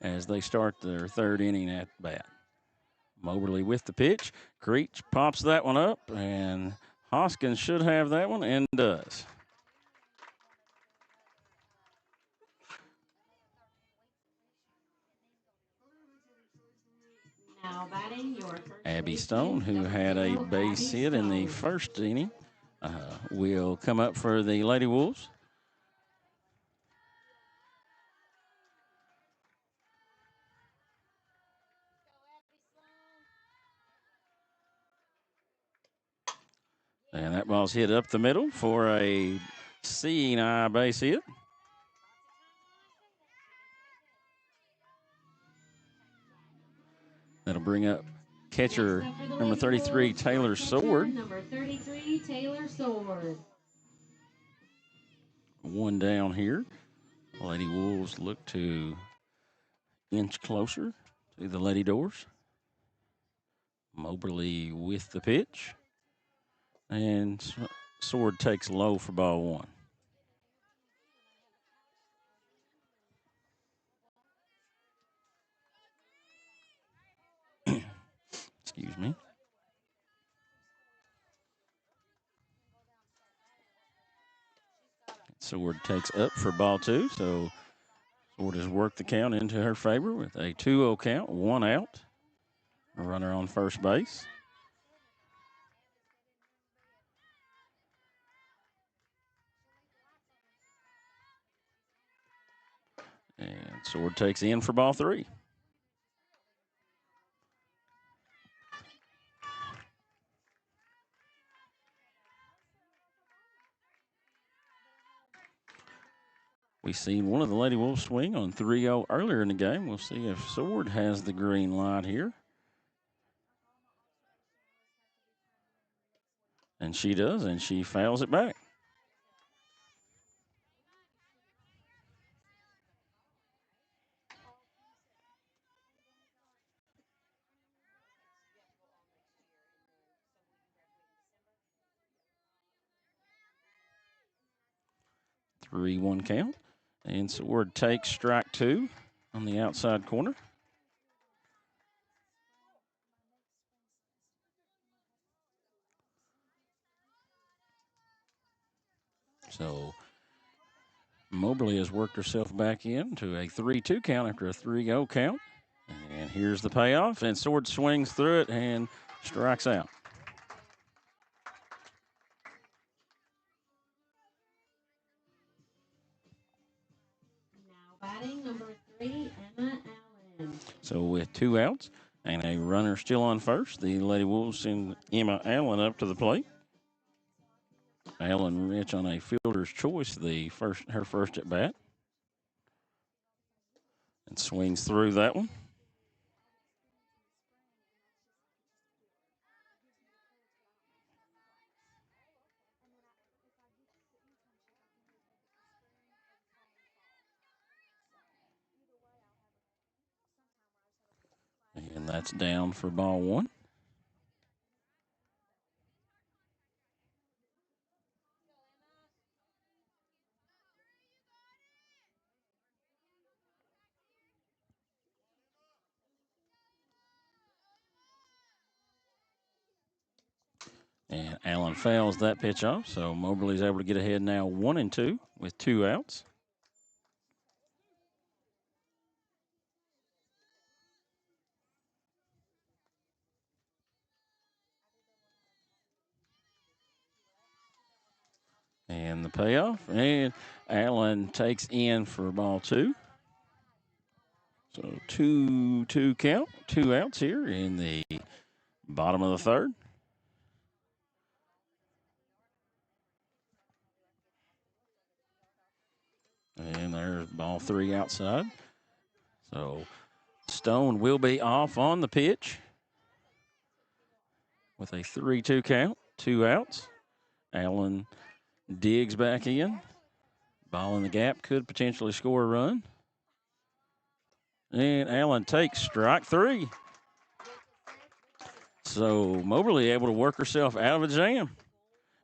as they start their third inning at bat. Moberly with the pitch. Creech pops that one up, and Hoskins should have that one and does. Now batting your first Abby Stone, who had a base hit in the first inning, will come up for the Lady Wolves. And that ball's hit up the middle for a seeing eye base hit. That'll bring up catcher number 33, Taylor Sword. Number 33, Taylor Sword. One down here. Lady Wolves look to inch closer to the Lady Doors. Moberly with the pitch. And Sword takes low for ball one. Excuse me. Sword takes up for ball 2, so Sword has worked the count into her favor with a 2-0 count, 1 out. A runner on first base. And Sword takes in for ball 3. We seen one of the Lady Wolves swing on 3-0 earlier in the game. We'll see if Sword has the green light here. And she does, and she fouls it back. Three, 1 count. And Sword takes strike 2 on the outside corner. So Mobley has worked herself back in to a 3-2 count after a 3-0 count. And here's the payoff, and Sword swings through it and strikes out. Now batting number 3, Emma Allen. So with 2 outs and a runner still on first, the Lady Wolves send Emma Allen up to the plate. Allen Rich on a fielder's choice, her first at bat. And swings through that one. And that's down for ball 1. And Allen fouls that pitch off, so Mobley's able to get ahead now 1-2 with 2 outs. And the payoff, and Allen takes in for ball 2. So 2-2 count, 2 outs here in the bottom of the third. And there's ball 3 outside. So Stone will be off on the pitch with a 3-2 count, 2 outs. Allen digs back in. Ball in the gap, could potentially score a run. And Allen takes strike 3. So Moberly able to work herself out of a jam.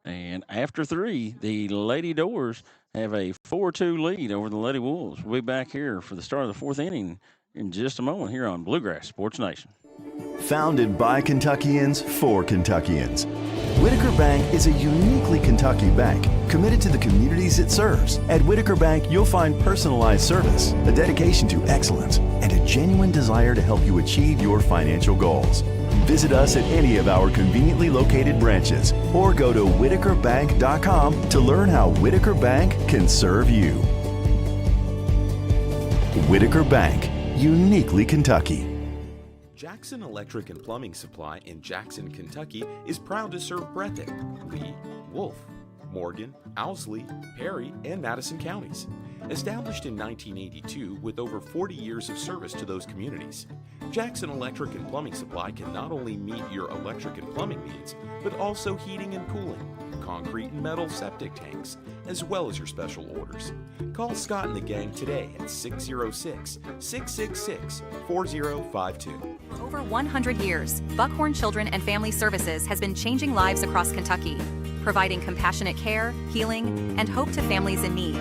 And after 3, the Lady Doors have a 4-2 lead over the Lady Wolves. We'll be back here for the start of the 4th inning in just a moment here on Bluegrass Sports Nation. Founded by Kentuckians for Kentuckians, Whitaker Bank is a uniquely Kentucky bank committed to the communities it serves. At Whitaker Bank, you'll find personalized service, a dedication to excellence, and a genuine desire to help you achieve your financial goals. Visit us at any of our conveniently located branches or go to whitakerbank.com to learn how Whitaker Bank can serve you. Whitaker Bank, uniquely Kentucky. Jackson Electric and Plumbing Supply in Jackson, Kentucky is proud to serve Breathitt, Lee, Wolfe, Morgan, Owsley, Perry, and Madison counties. Established in 1982 with over 40 years of service to those communities, Jackson Electric and Plumbing Supply can not only meet your electric and plumbing needs, but also heating and cooling, concrete and metal septic tanks, as well as your special orders. Call Scott and the gang today at 606-666-4052. For over 100 years, Buckhorn Children and Family Services has been changing lives across Kentucky, providing compassionate care, healing, and hope to families in need.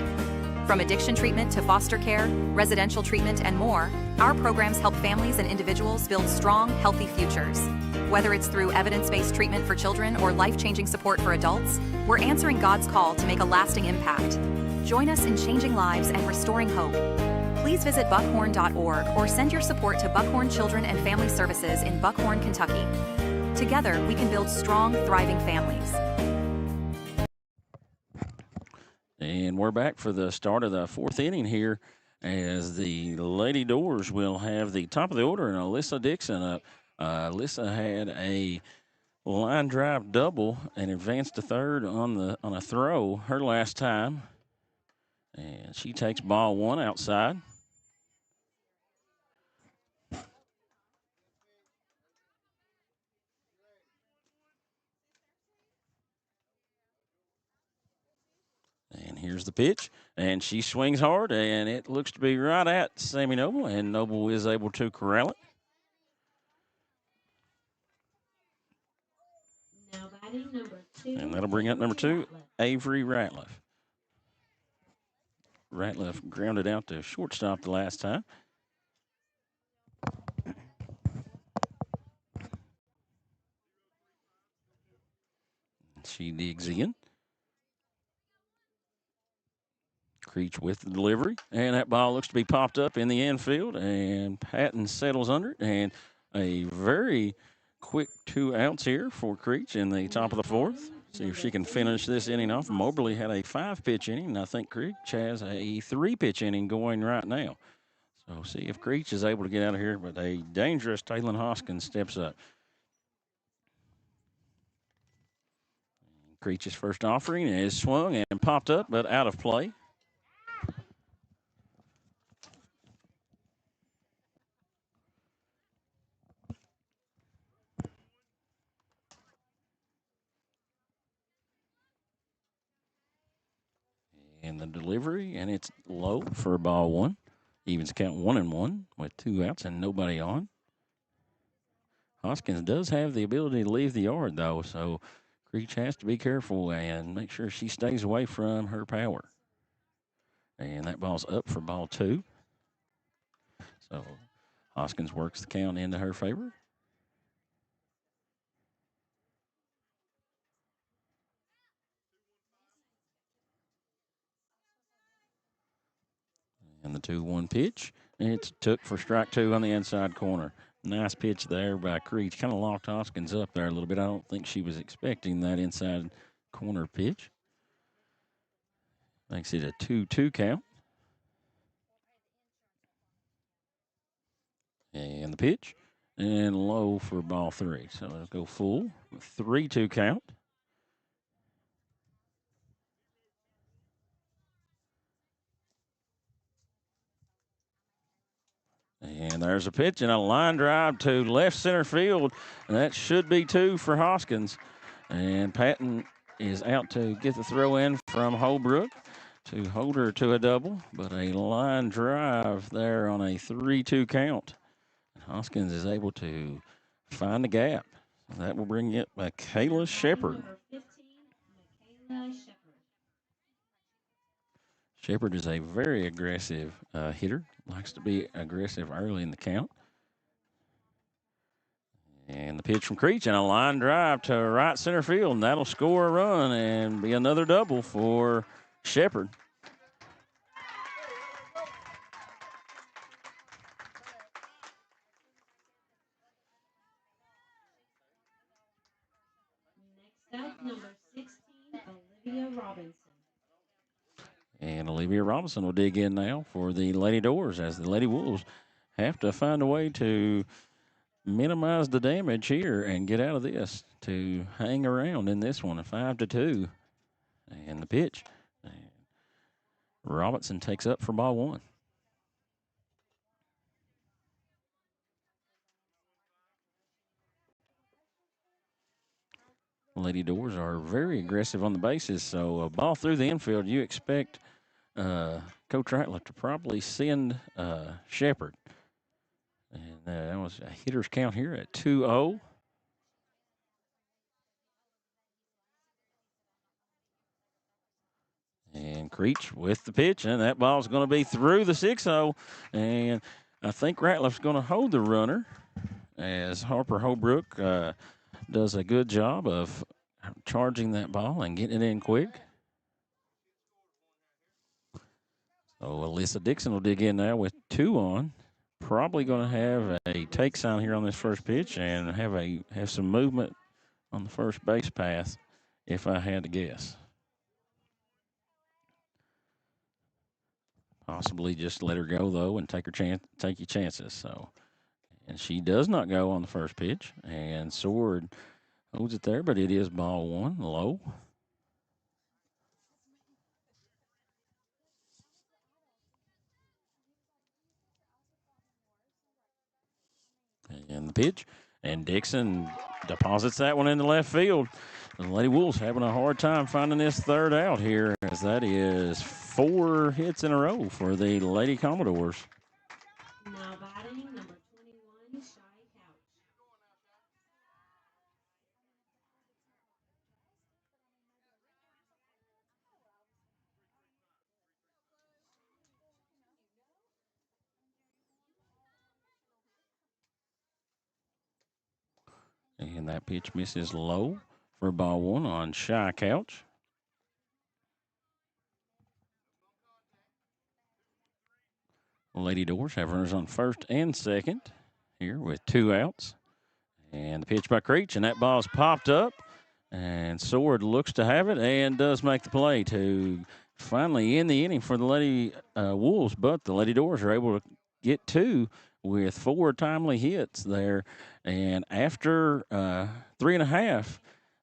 From addiction treatment to foster care, residential treatment, and more, our programs help families and individuals build strong, healthy futures. Whether it's through evidence-based treatment for children or life-changing support for adults, we're answering God's call to make a lasting impact. Join us in changing lives and restoring hope. Please visit buckhorn.org or send your support to Buckhorn Children and Family Services in Buckhorn, Kentucky. Together, we can build strong, thriving families. And we're back for the start of the fourth inning here as the Lady Doors will have the top of the order and Alyssa Dixon up. Alyssa had a line drive double and advanced to third on a throw her last time. And she takes ball one outside. And here's the pitch, and she swings hard, and it looks to be right at Sammy Noble, and Noble is able to corral it. Now batting number 2. And that'll bring up number 2, Avery Ratliff. Ratliff grounded out to shortstop the last time. She digs in. Creech with the delivery, and that ball looks to be popped up in the infield, and Patton settles under it, and a very quick 2 outs here for Creech in the top of the fourth. See if she can finish this inning off. Moberly had a 5-pitch inning, and I think Creech has a 3-pitch inning going right now. So see if Creech is able to get out of here, but a dangerous Taylon Hoskins steps up. Creech's first offering is swung and popped up, but out of play. And the delivery, and it's low for ball one. Evens count 1-1 with 2 outs and nobody on. Hoskins does have the ability to leave the yard, though, so Creech has to be careful and make sure she stays away from her power. And that ball's up for ball 2. So Hoskins works the count into her favor. And the 2-1 pitch. It's took for strike 2 on the inside corner. Nice pitch there by Creech. Kind of locked Hoskins up there a little bit. I don't think she was expecting that inside corner pitch. Makes it a 2-2 count. And the pitch. And low for ball 3. So it'll go full. 3-2 count. And there's a pitch and a line drive to left center field. And that should be 2 for Hoskins. And Patton is out to get the throw in from Holbrook to hold her to a double. But a line drive there on a 3-2 count. And Hoskins is able to find the gap. That will bring it Michaela Shepard. Shepard is a very aggressive hitter. Likes to be aggressive early in the count. And the pitch from Creech and a line drive to right center field, and that'll score a run and be another double for Shepard. Next up, number 16, Olivia Robinson. And Olivia Robinson will dig in now for the Lady Doors as the Lady Wolves have to find a way to minimize the damage here and get out of this to hang around in this one, a 5-2. And the pitch. And Robinson takes up for ball 1. Lady Doors are very aggressive on the bases, so a ball through the infield, you expect Coach Ratliff to probably send Shepard. And that was a hitter's count here at 2-0. And Creech with the pitch, and that ball's going to be through the 6-0. And I think Ratliff's going to hold the runner. as Harper Holbrook does a good job of charging that ball and getting it in quick. So Alyssa Dixon will dig in now with 2 on. Probably going to have a take sign here on this first pitch and have some movement on the first base path, if I had to guess. Possibly just let her go though and take your chances. So, and she does not go on the first pitch, and Sword holds it there, but it is ball 1 low. And the pitch, and Dixon deposits that one in the left field. The Lady Wolves having a hard time finding this third out here, as that is 4 hits in a row for the Lady Commodores. Now batting number 21, Shy Couch. And that pitch misses low for ball 1 on Shy Couch. Lady Doors have runners on first and second here with 2 outs. And the pitch by Creech, and that ball's popped up. And Sword looks to have it and does make the play to finally end the inning for the Lady Wolves. But the Lady Doors are able to get 2 with 4 timely hits there. And after 3.5,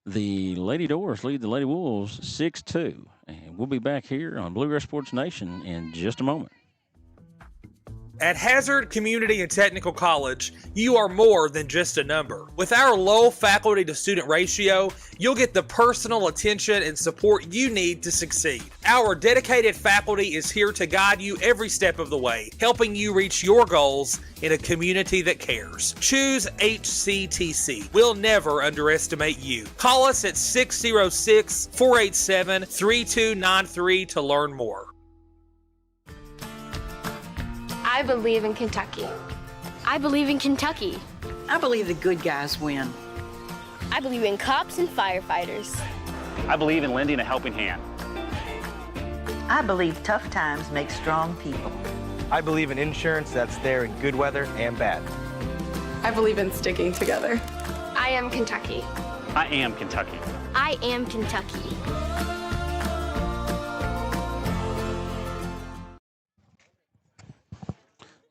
the Lady Doors lead the Lady Wolves 6-2. And we'll be back here on Bluegrass Sports Nation in just a moment. At Hazard Community and Technical College, you are more than just a number. With our low faculty to student ratio, you'll get the personal attention and support you need to succeed. Our dedicated faculty is here to guide you every step of the way, helping you reach your goals in a community that cares. Choose HCTC. We'll never underestimate you. Call us at 606-487-3293 to learn more. I believe in Kentucky. I believe in Kentucky. I believe the good guys win. I believe in cops and firefighters. I believe in lending a helping hand. I believe tough times make strong people. I believe in insurance that's there in good weather and bad. I believe in sticking together. I am Kentucky. I am Kentucky. I am Kentucky.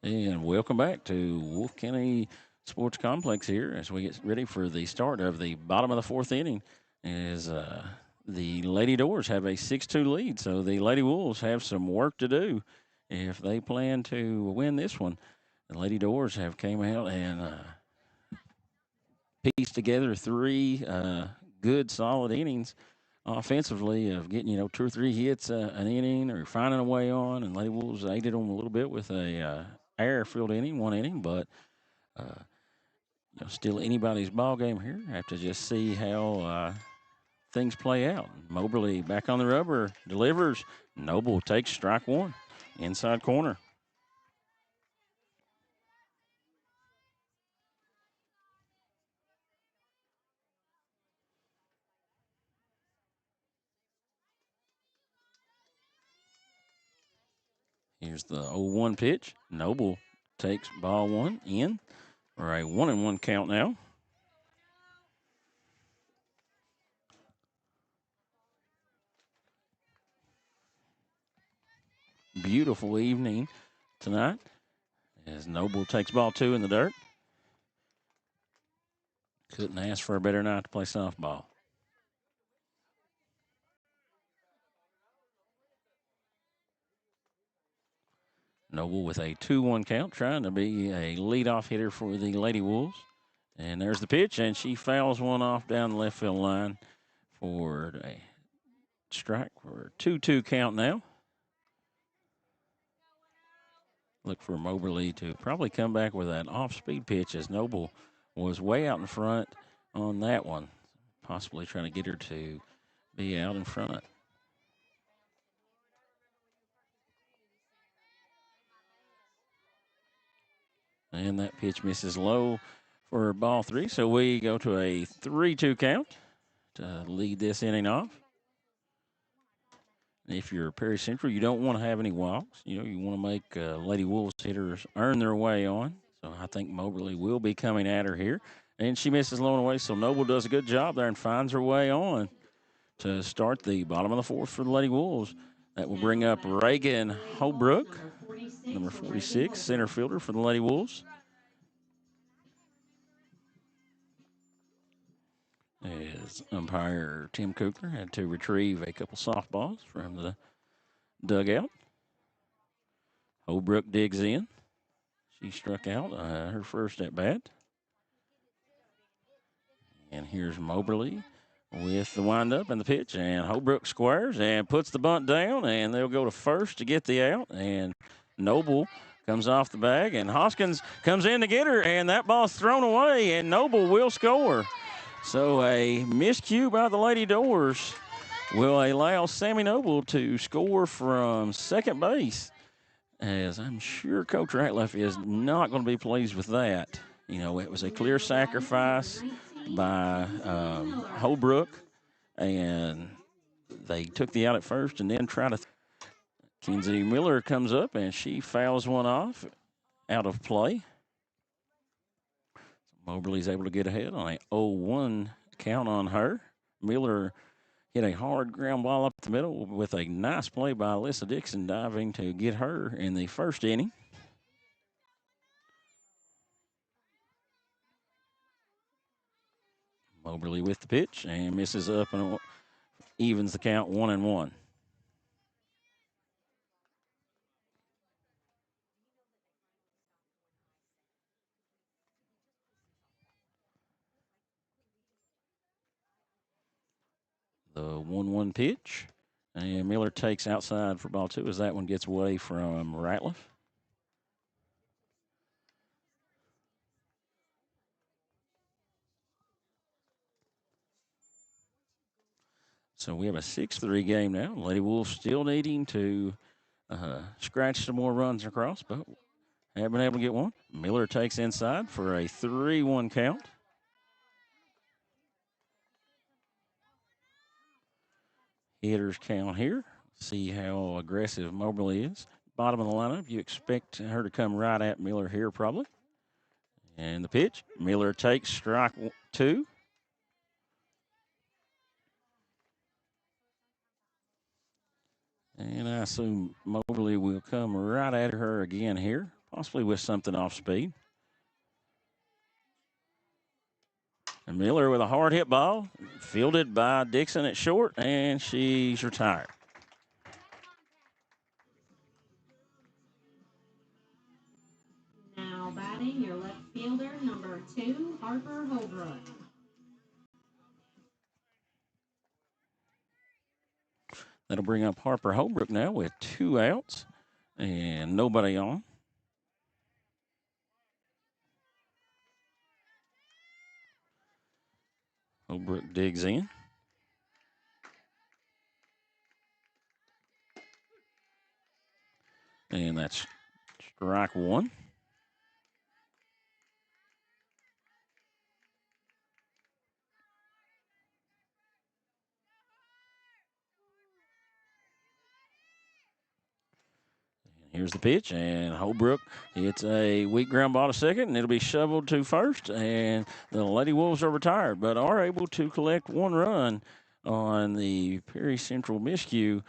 And welcome back to Wolfe County Sports Complex here as we get ready for the start of the bottom of the 4th inning. As the Lady Doors have a 6-2 lead, so the Lady Wolves have some work to do if they plan to win this one. The Lady Doors have came out and pieced together 3 good, solid innings offensively of getting 2 or 3 hits an inning or finding a way on, and Lady Wolves aided them a little bit with a airfield inning, 1 inning, but still anybody's ball game here. Have to just see how things play out. Moberly back on the rubber, delivers. Noble takes strike 1, inside corner. Here's the 0-1 pitch. Noble takes ball 1 in for a 1-1 count now. Beautiful evening tonight as Noble takes ball 2 in the dirt. Couldn't ask for a better night to play softball. Noble with a 2-1 count, trying to be a leadoff hitter for the Lady Wolves. And there's the pitch, and she fouls one off down the left field line for a strike for a 2-2 count now. Look for Moberly to probably come back with an off-speed pitch as Noble was way out in front on that one. Possibly trying to get her to be out in front. And that pitch misses low for ball three. So we go to a 3-2 count to lead this inning off. If you're Perry Central, you don't want to have any walks. You want to make Lady Wolves hitters earn their way on. So I think Moberly will be coming at her here. And she misses low and away, so Noble does a good job there and finds her way on to start the bottom of the fourth for the Lady Wolves. That will bring up Reagan Holbrook, number 46, center fielder for the Lady Wolves. As umpire Tim Kukler had to retrieve a couple softballs from the dugout. Holbrook digs in. She struck out her first at bat. And here's Moberly with the windup and the pitch. And Holbrook squares and puts the bunt down. And they'll go to first to get the out. And Noble comes off the bag. And Hoskins comes in to get her. And that ball's thrown away. And Noble will score. So a miscue by the Lady Doors will allow Sammy Noble to score from second base. As I'm sure Coach Ratliff is not going to be pleased with that. It was a clear sacrifice by Holbrook, and they took the out at first and then tried to. Kinsey Miller comes up, and she fouls one off out of play. Moberly's able to get ahead on a 0-1 count on her. Miller hit a hard ground ball up the middle with a nice play by Alyssa Dixon diving to get her in the first inning. Moberly with the pitch and misses up and evens the count 1-1. The 1-1 pitch. And Miller takes outside for ball two as that one gets away from Ratliff. So we have a 6-3 game now. Lady Wolves still needing to scratch some more runs across, but haven't been able to get one. Miller takes inside for a 3-1 count. Hitters count here. See how aggressive Moberly is. Bottom of the lineup, you expect her to come right at Miller here probably. And the pitch, Miller takes strike two. And I assume Moberly will come right at her again here, possibly with something off speed. And Miller with a hard hit ball, fielded by Dixon at short, and she's retired. Now batting your left fielder, number 2, Harper Holbrook. That'll bring up Harper Holbrook now with 2 outs and nobody on. Holbrook digs in. And that's strike one. Here's the pitch, and Holbrook hits a weak ground ball to second, and it'll be shoveled to first, and the Lady Wolves are retired, but are able to collect 1 run on the Perry Central miscue.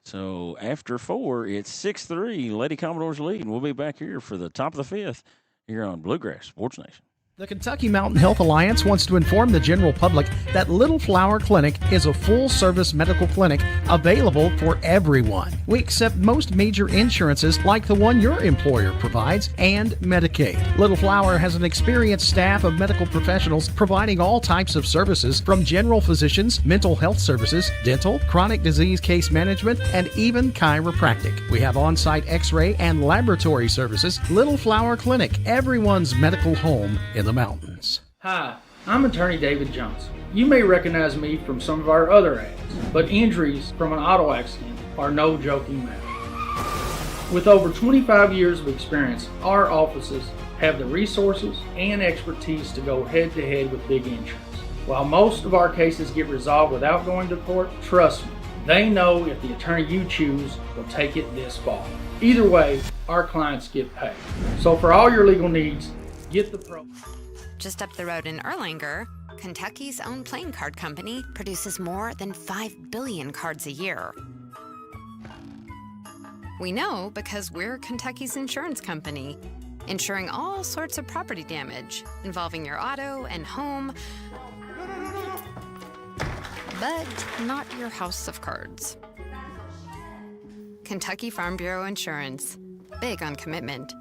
So after 4, it's 6-3, Lady Commodores lead, and we'll be back here for the top of the 5th here on Bluegrass Sports Nation. The Kentucky Mountain Health Alliance wants to inform the general public that Little Flower Clinic is a full-service medical clinic available for everyone. We accept most major insurances like the one your employer provides and Medicaid. Little Flower has an experienced staff of medical professionals providing all types of services from general physicians, mental health services, dental, chronic disease case management, and even chiropractic. We have on-site x-ray and laboratory services. Little Flower Clinic, everyone's medical home in the mountains. Hi, I'm attorney David Johnson. You may recognize me from some of our other ads, but injuries from an auto accident are no joking matter. With over 25 years of experience, our offices have the resources and expertise to go head-to-head with big insurance. While most of our cases get resolved without going to court, trust me, they know if the attorney you choose will take it this far. Either way, our clients get paid. So for all your legal needs, get the pro. Just up the road in Erlanger, Kentucky's own playing card company produces more than 5 billion cards a year. We know because we're Kentucky's insurance company, insuring all sorts of property damage involving your auto and home, but not your house of cards. Kentucky Farm Bureau Insurance, big on commitment.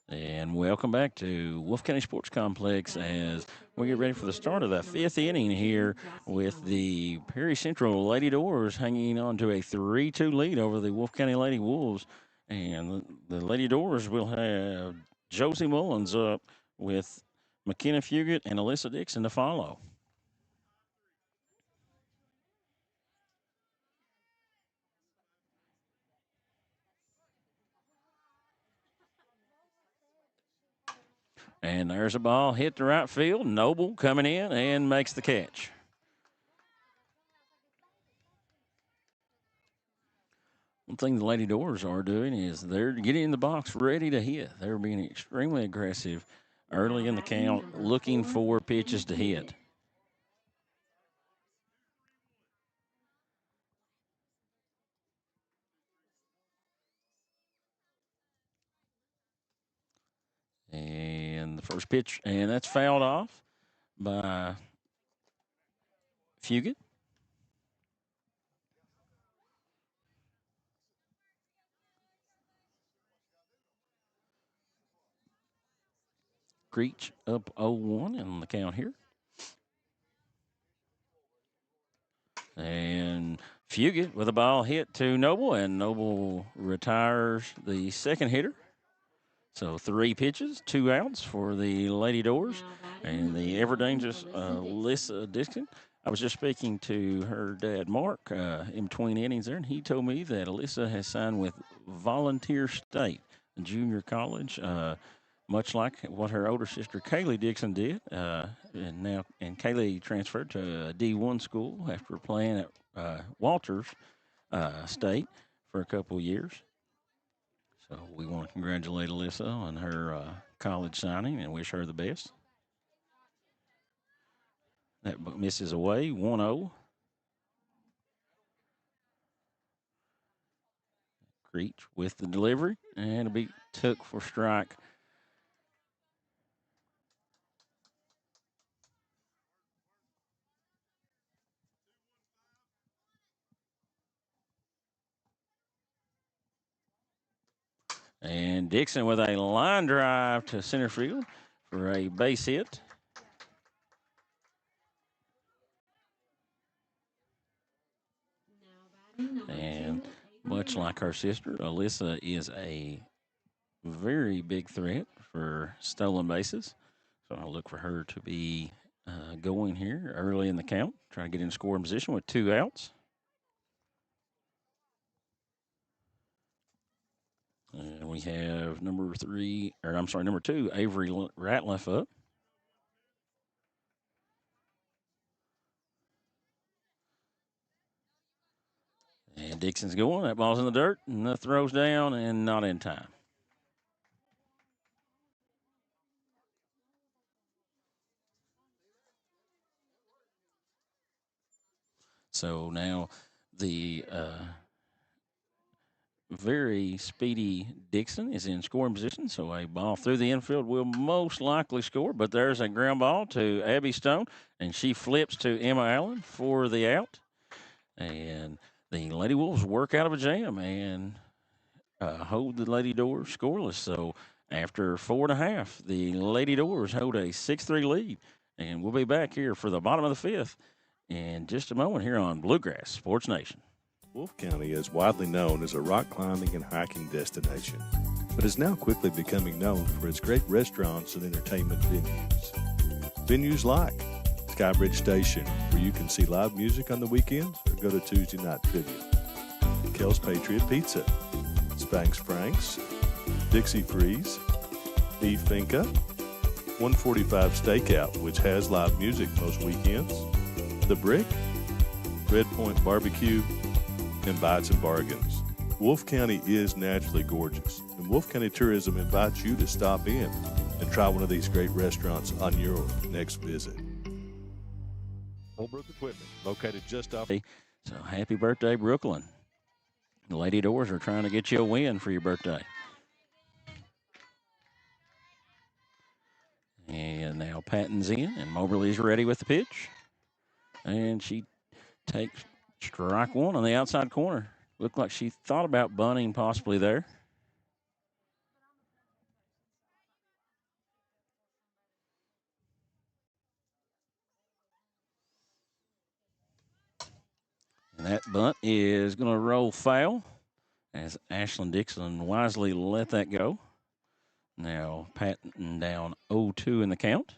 And welcome back to Wolfe County Sports Complex as we get ready for the start of the fifth inning here with the Perry Central Lady Doors hanging on to a 3-2 lead over the Wolfe County Lady Wolves. And the Lady Doors will have Josie Mullins up with McKenna Fugit and Alyssa Dixon to follow. And there's a ball hit to right field. Noble coming in and makes the catch. One thing the Lady Doors are doing is they're getting in the box ready to hit. They're being extremely aggressive early in the count, looking for pitches to hit. And the first pitch, and that's fouled off by Fugit. Creech up 0-1 in the count here. And Fugit with a ball hit to Noble, and Noble retires the second hitter. So 3 pitches, 2 outs for the Lady Doors and the ever-dangerous Alyssa Dixon. I was just speaking to her dad, Mark, in between innings there, and he told me that Alyssa has signed with Volunteer State, a junior college, much like what her older sister Kaylee Dixon did. And Kaylee transferred to a D1 school after playing at Walters State for a couple of years. So we want to congratulate Alyssa on her college signing and wish her the best. That misses away, 1-0. Creech with the delivery, and it'll be took for strike. And Dixon with a line drive to center field for a base hit. And much like her sister, Alyssa is a very big threat for stolen bases. So I'll look for her to be going here early in the count, try to get in scoring position with 2 outs. And we have number 2, Avery Ratliff up. And Dixon's going. That ball's in the dirt, and the throw's down and not in time. So now the very speedy Dixon is in scoring position, so a ball through the infield will most likely score, but there's a ground ball to Abby Stone, and she flips to Emma Allen for the out. And the Lady Wolves work out of a jam and hold the Lady Doors scoreless. So after 4.5, the Lady Doors hold a 6-3 lead, and we'll be back here for the bottom of the 5th in just a moment here on Bluegrass Sports Nation. Wolfe County is widely known as a rock climbing and hiking destination, but is now quickly becoming known for its great restaurants and entertainment venues. Venues like Skybridge Station, where you can see live music on the weekends or go to Tuesday night trivia. Kel's Patriot Pizza, Spanx Frank's, Dixie Freeze, E Finca, 145 Stakeout, which has live music most weekends, The Brick, Red Point Barbecue, and Bites and Bargains. Wolfe County is naturally gorgeous, and Wolfe County Tourism invites you to stop in and try one of these great restaurants on your next visit. Holbrook Equipment, located just off. So happy birthday, Brooklyn. The Lady Doors are trying to get you a win for your birthday. And now Patton's in, and Moberly's ready with the pitch. And she takes strike one on the outside corner. Looked like she thought about bunting possibly there. And that bunt is going to roll foul as Ashlyn Dixon wisely let that go. Now Patton down 0-2 in the count.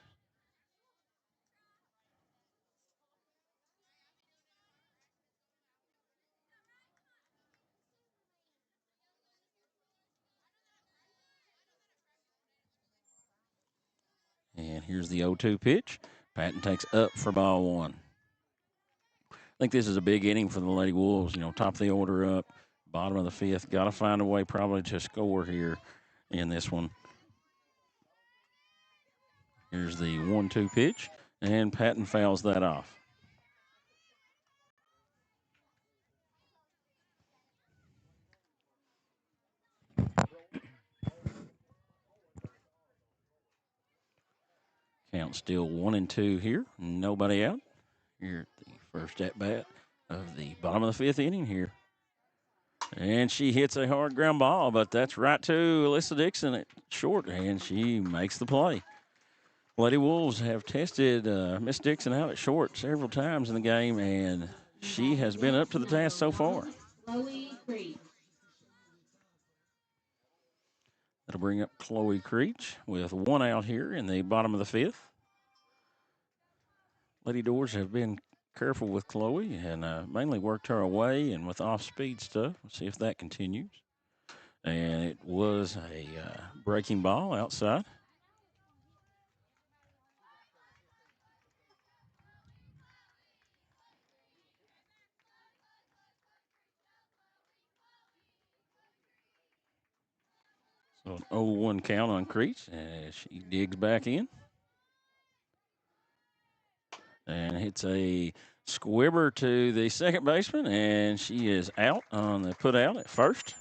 And here's the 0-2 pitch. Patton takes up for ball one. I think this is a big inning for the Lady Wolves. You know, top of the order up, bottom of the fifth. Got to find a way probably to score here in this one. Here's the 1-2 pitch, and Patton fouls that off. Count still 1-2 here. Nobody out. Here at the first at bat of the bottom of the fifth inning here. And she hits a hard ground ball, but that's right to Alyssa Dixon at short, and she makes the play. Lady Wolves have tested Miss Dixon out at short several times in the game, and she has been up to the task so far. That'll bring up Chloe Creech with one out here in the bottom of the fifth. Lady Doors have been careful with Chloe and mainly worked her away and with off-speed stuff. We'll see if that continues. And it was a breaking ball outside. So an 0-1 count on Creech as she digs back in. And hits a squibber to the second baseman, and she is out on the put out at first.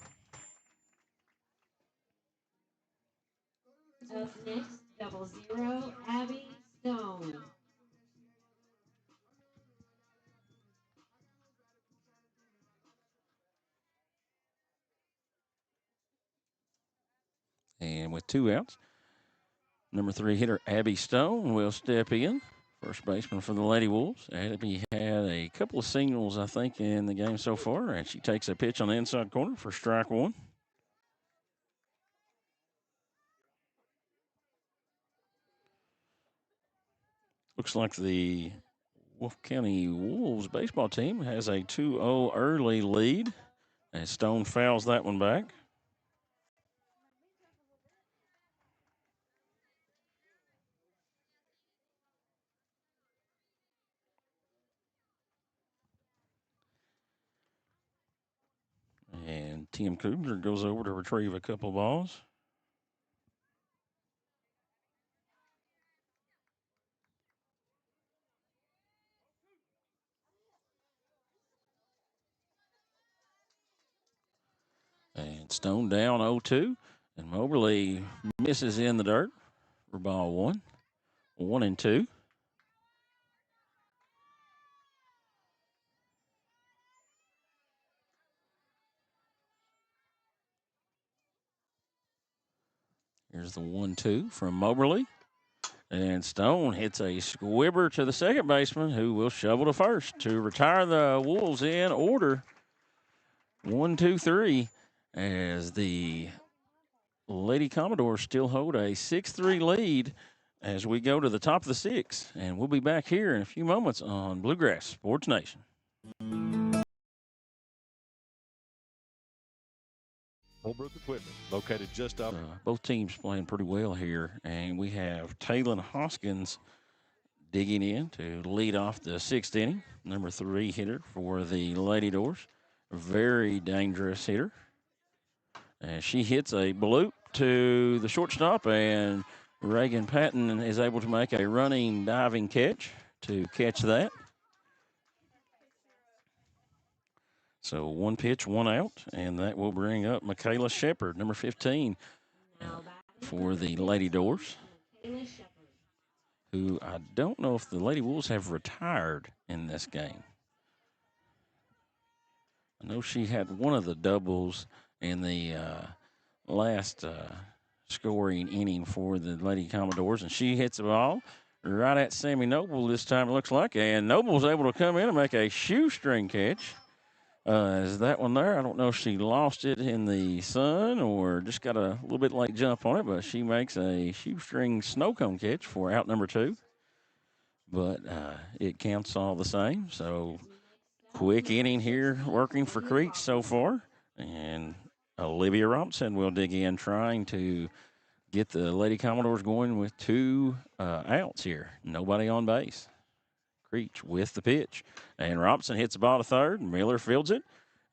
Up next, 00, Abby Stone. And with two outs, number 3 hitter Abby Stone will step in. First baseman for the Lady Wolves. Abby had a couple of singles, I think, in the game so far, and she takes a pitch on the inside corner for strike one. Looks like the Wolfe County Wolves baseball team has a 2-0 early lead, and Stone fouls that one back. And Tim Kugler goes over to retrieve a couple balls. And Stone down 0-2. And Moberly misses in the dirt for ball one. 1-2. Here's the 1-2 from Moberly. And Stone hits a squibber to the second baseman, who will shovel to first to retire the Wolves in order. 1-2-3 as the Lady Commodores still hold a 6-3 lead as we go to the top of the sixth. And we'll be back here in a few moments on Bluegrass Sports Nation. Holbrook Equipment, located just up. Both teams playing pretty well here, and we have Taylor Hoskins digging in to lead off the sixth inning. Number 3 hitter for the Lady Doors. Very dangerous hitter. And she hits a bloop to the shortstop, and Reagan Patton is able to make a running, diving catch to catch that. So 1 pitch, 1 out, and that will bring up Michaela Shepard, number 15, for the Lady Doors, who I don't know if the Lady Wolves have retired in this game. I know she had one of the doubles in the last scoring inning for the Lady Commodores, and she hits the ball right at Sammy Noble this time, it looks like, and Noble's able to come in and make a shoestring catch. Is that one there? I don't know if she lost it in the sun or just got a little bit late jump on it, but she makes a shoestring snow cone catch for out number 2. But it counts all the same. So quick inning here working for Creech so far. And Olivia Robinson will dig in trying to get the Lady Commodores going with 2 outs here. Nobody on base. Creech with the pitch. And Robinson hits the ball to third. Miller fields it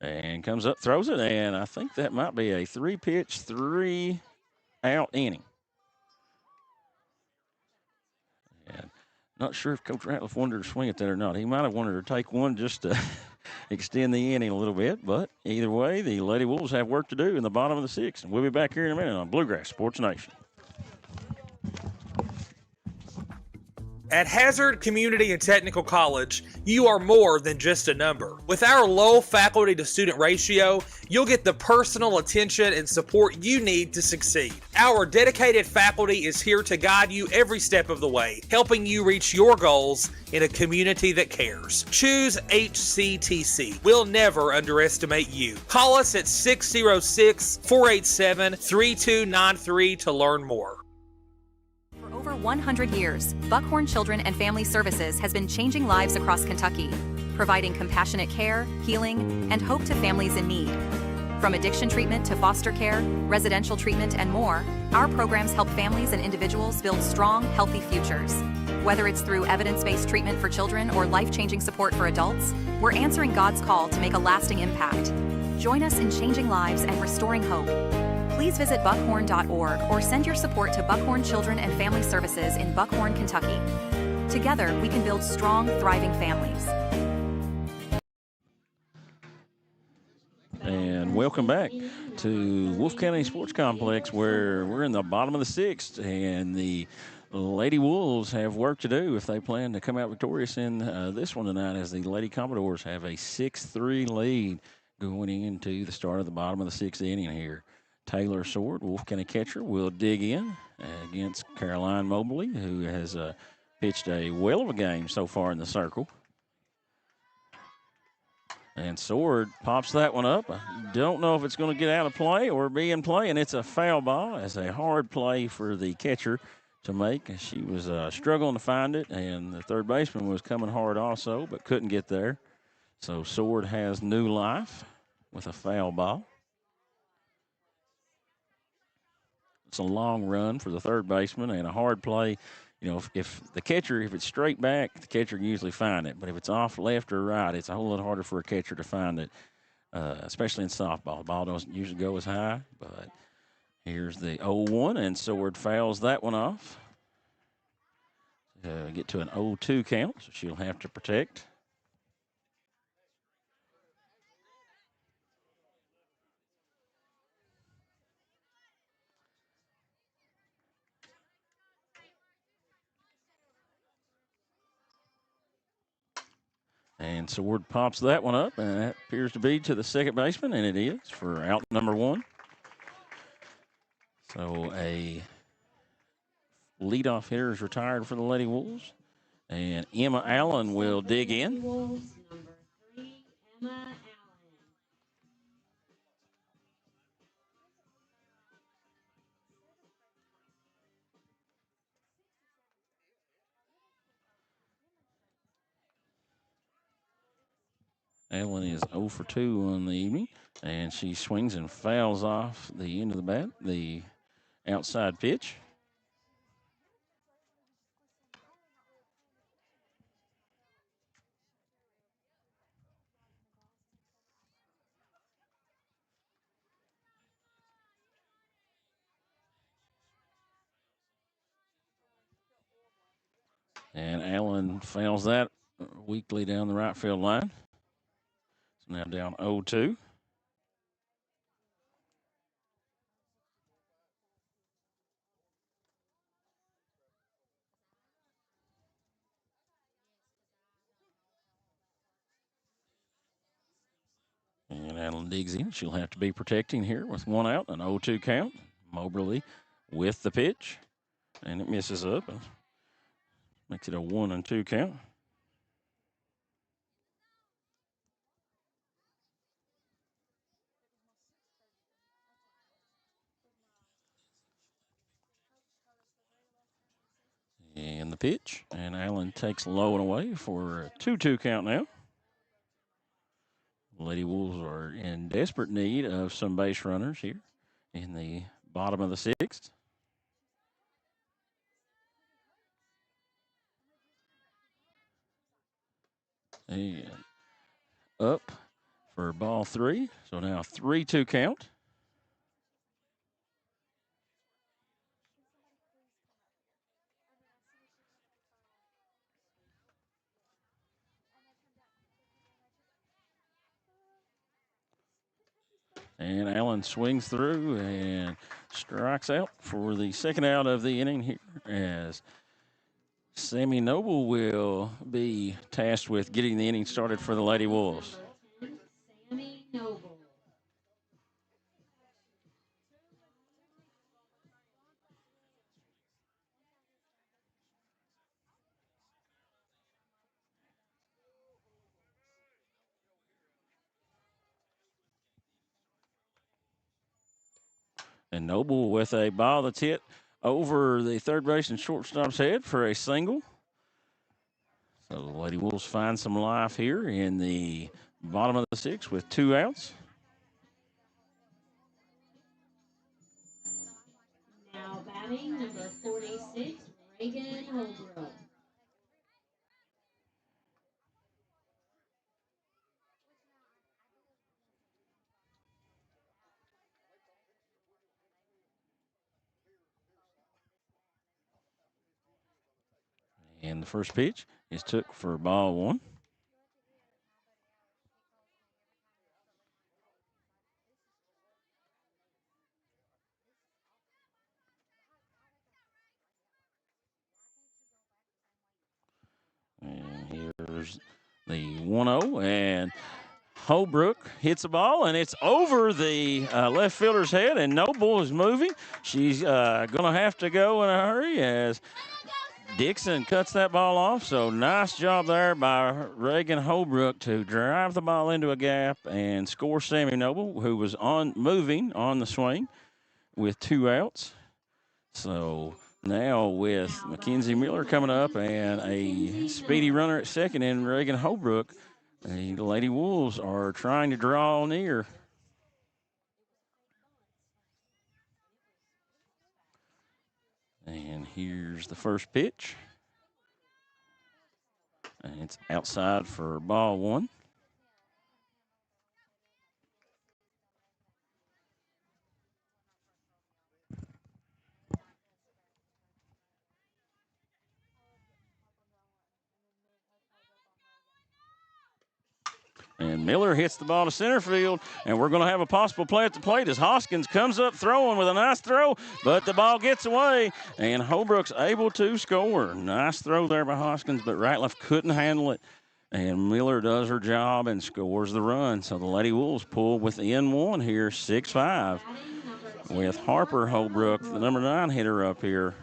and comes up, throws it. And I think that might be a 3-pitch, 3-out inning. And not sure if Coach Ratliff wanted to swing at that or not. He might have wanted to take one just to extend the inning a little bit. But either way, the Lady Wolves have work to do in the bottom of the 6th. And we'll be back here in a minute on Bluegrass Sports Nation. At Hazard Community and Technical College, you are more than just a number. With our low faculty to student ratio, you'll get the personal attention and support you need to succeed. Our dedicated faculty is here to guide you every step of the way, helping you reach your goals in a community that cares. Choose HCTC. We'll never underestimate you. Call us at 606-487-3293 to learn more. For over 100 years, Buckhorn Children and Family Services has been changing lives across Kentucky, providing compassionate care, healing, and hope to families in need. From addiction treatment to foster care, residential treatment, and more, our programs help families and individuals build strong, healthy futures. Whether it's through evidence-based treatment for children or life-changing support for adults, we're answering God's call to make a lasting impact. Join us in changing lives and restoring hope. Please visit buckhorn.org or send your support to Buckhorn Children and Family Services in Buckhorn, Kentucky. Together, we can build strong, thriving families. And welcome back to Wolfe County Sports Complex, where we're in the bottom of the 6th, and the Lady Wolves have work to do if they plan to come out victorious in this one tonight, as the Lady Commodores have a 6-3 lead going into the start of the bottom of the 6th inning here. Taylor Sword, Wolfe County catcher, will dig in against Caroline Mobley, who has pitched a whale of a game so far in the circle. And Sword pops that one up. I don't know if it's going to get out of play or be in play, and it's a foul ball. It's a hard play for the catcher to make. She was struggling to find it, and the third baseman was coming hard also, but couldn't get there. So Sword has new life with a foul ball. It's a long run for the third baseman and a hard play. You know, if the catcher, if it's straight back, the catcher can usually find it. But if it's off left or right, it's a whole lot harder for a catcher to find it, especially in softball. The ball doesn't usually go as high. But here's the 0-1, and Sword fouls that one off. Get to an 0-2 count, so she'll have to protect. And Sword pops that one up, and that appears to be to the second baseman, and it is for out number 1. So a leadoff hitter is retired for the Lady Wolves, and Emma Allen will dig in. Wolves, number 3, Emma Allen. Allen is 0 for 2 on the evening. And she swings and fouls off the end of the bat, the outside pitch. And Allen fouls that weakly down the right field line. So now down 0-2. And Allen digs in. She'll have to be protecting here with one out, an 0-2 count. Moberly with the pitch, and it misses up. Makes it a 1-2 count. And the pitch, and Allen takes low and away for a 2-2 count now. Lady Wolves are in desperate need of some base runners here in the bottom of the sixth. And up for ball three. So now 3-2 count. And Allen swings through and strikes out for the second out of the inning here as Sammy Noble will be tasked with getting the inning started for the Lady Wolves. Sammy Noble. And Noble with a ball that's hit over the third base and shortstop's head for a single. So the Lady Wolves find some life here in the bottom of the sixth with 2 outs. Now batting number 46, Reagan Holbrook. And the first pitch is took for ball one. And here's the 1-0, and Holbrook hits the ball, and it's over the left fielder's head, and Noble is moving. She's going to have to go in a hurry as Dixon cuts that ball off. So nice job there by Reagan Holbrook to drive the ball into a gap and score Sammy Noble, who was moving on the swing with 2 outs. So now with Mackenzie Miller coming up and a speedy runner at second in Reagan Holbrook, the Lady Wolves are trying to draw near. And here's the first pitch. And it's outside for ball one. And Miller hits the ball to center field, and we're going to have a possible play at the plate as Hoskins comes up throwing with a nice throw, but the ball gets away, and Holbrook's able to score. Nice throw there by Hoskins, but Ratliff couldn't handle it, and Miller does her job and scores the run. So the Lady Wolves pull within one here, 6-5, with Harper Holbrook, the number 9 hitter, up here.